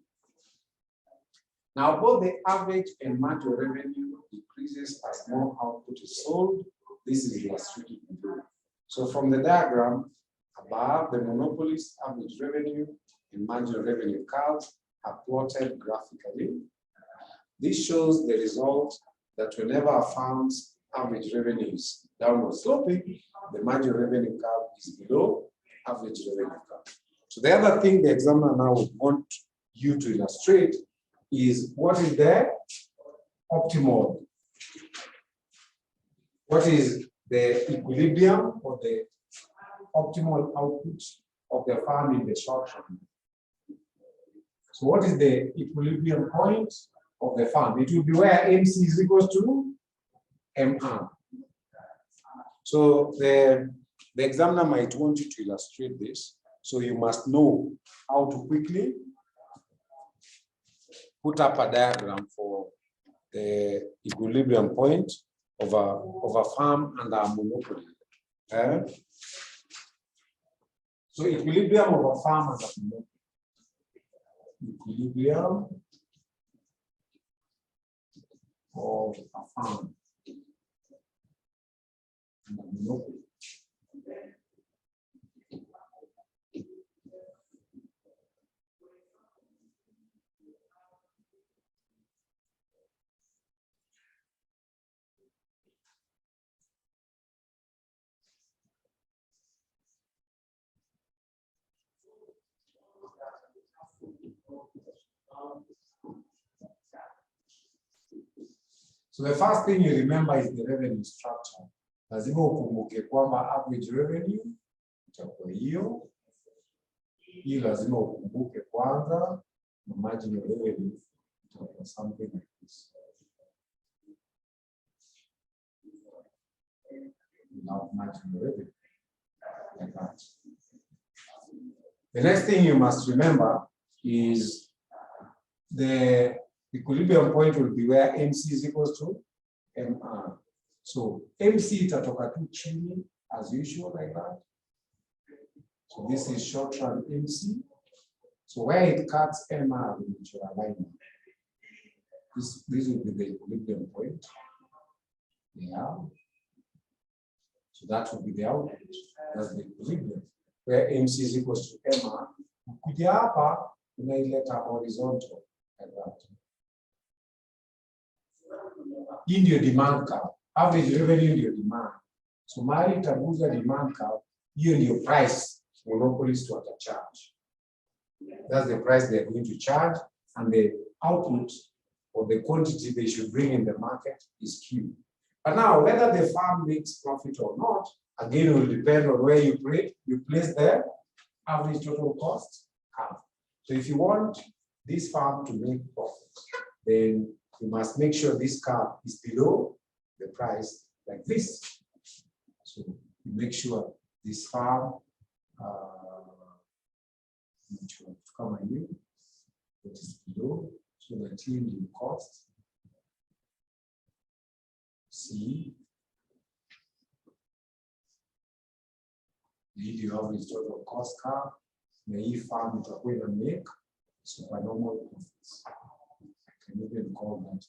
Speaker 1: Now, both the average and marginal revenue decreases as more output is sold. This is illustrated below. So from the diagram above, the monopolist average revenue and marginal revenue curves are plotted graphically. This shows the result that whenever a firm's average revenue is downward sloping, the marginal revenue curve is below average revenue curve. So the other thing the examiner now would want you to illustrate is what is the optimal, what is the equilibrium or the optimal output of the farm in the short run. So what is the equilibrium point of the farm? It will be where MC is equal to MR. So the examiner might want you to illustrate this. So you must know how to quickly put up a diagram for the equilibrium point of a farm and a monopoly. So equilibrium of a farm and a monopoly. Equilibrium of a farm and a monopoly. So the first thing you remember is the revenue structure. Lazima ukumbuke kwamba average revenue itakuwa hiyo. Hii lazima ukumbuke kwanza, na marginal revenue itakuwa something like this. Without marginal revenue, like that. The next thing you must remember is the equilibrium point will be where MC is equal to MR. So MC itatoka tu chini as usual like that. So this is short run MC. So where it cuts MR into alignment. This will be the equilibrium point. Yeah. So that will be the output. That's the equilibrium. Where MC is equal to MR. Kuja hapa unaileta horizontal like that. Hii ndio demand curve. Average revenue ndio demand. So mahali itaguza demand curve, hiyo ndio price monopolists watacharge. That's the price they are going to charge, and the output or the quantity they should bring in the market is Q. But now, whether the farm makes profit or not, again, will depend on where you place the average total cost curve. So if you want this farm to make profit, then you must make sure this curve is below the price like this. So you make sure this farm, it is below, so the change in cost, C, the average total cost curve, the farm itakuwa ina make supernormal profits. I can even call that.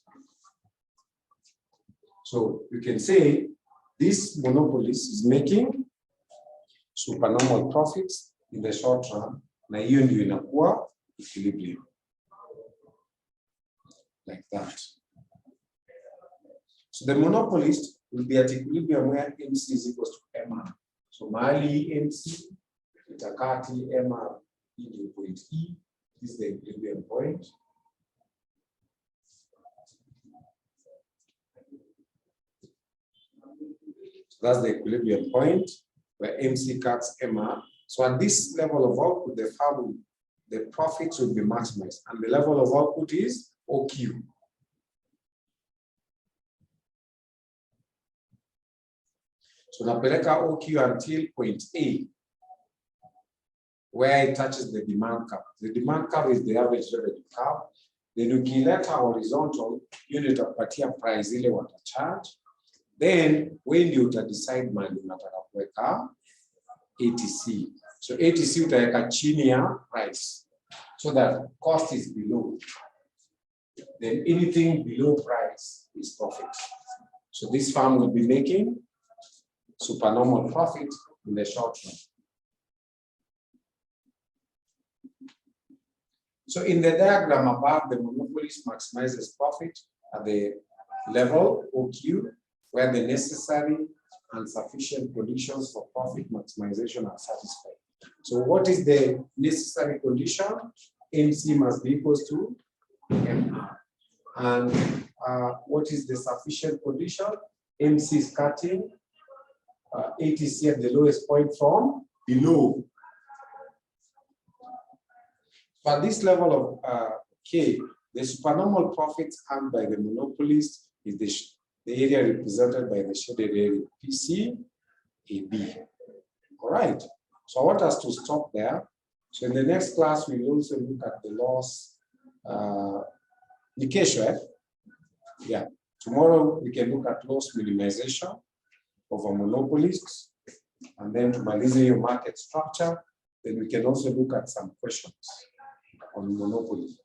Speaker 1: So you can say this monopolist is making supernormal profits in the short run, na hiyo ndio inakuwa equilibrium. Like that. So the monopolist will be at equilibrium where MC is equal to MR. So mahali MC itakati MR ndio point E. This is the equilibrium point. So that's the equilibrium point where MC cuts MR. So at this level of output, the profits will be maximized, and the level of output is OQ. So napeleka OQ until point A, where it touches the demand curve. The demand curve is the average revenue curve. Then ukileta horizontal, unit utapatia price ile watacharge. Then when you decide mali unataka kuweka ATC. So ATC utaweka chini ya price, so that cost is below. Then anything below price is profit. So this farm will be making supernormal profit in the short run. So in the diagram above, the monopolist maximizes profit at the level OQ, where the necessary and sufficient conditions for profit maximization are satisfied. So what is the necessary condition? MC must be equals to MR. And what is the sufficient condition? MC is cutting 80C at the lowest point from below. So at this level of K, the supernormal profits earned by the monopolist is the area represented by the shaded area PC, AB. All right. So I want us to stop there. So in the next class, we will also look at the loss indication. Yeah. Tomorrow we can look at loss minimization of a monopolist, and then to malize your market structure. Then we can also look at some questions on monopoly.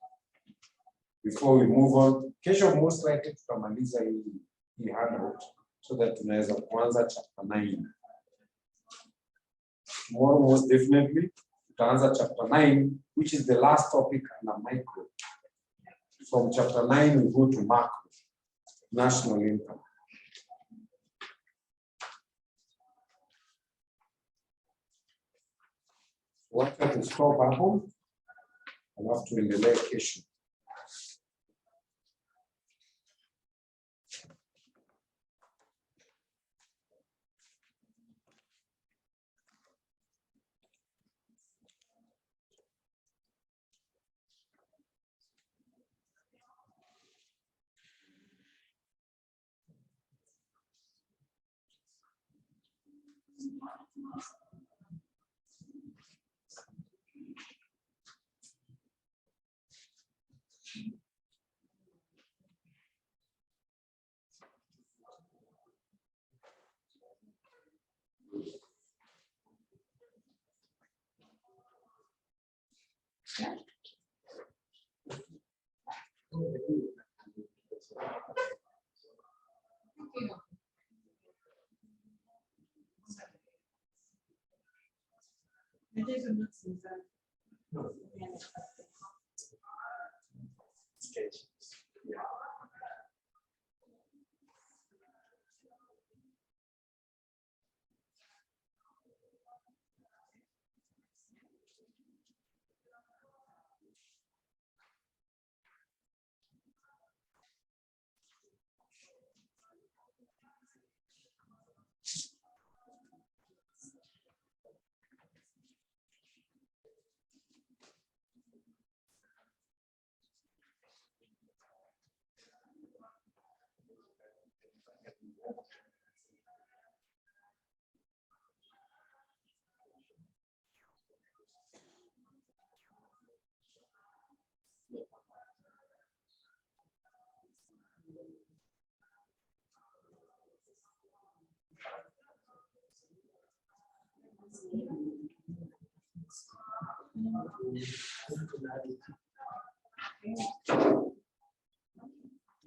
Speaker 1: Before we move on, kesho most likely tutamaliza hii handout so that tunaweza kuanza chapter 9. Tomorrow most definitely tutaanza chapter 9, which is the last topic under micro. From chapter 9 we go to macro, national income. Wacha tu stop hapo, alafu tuendelee kesho.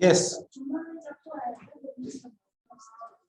Speaker 1: Yes.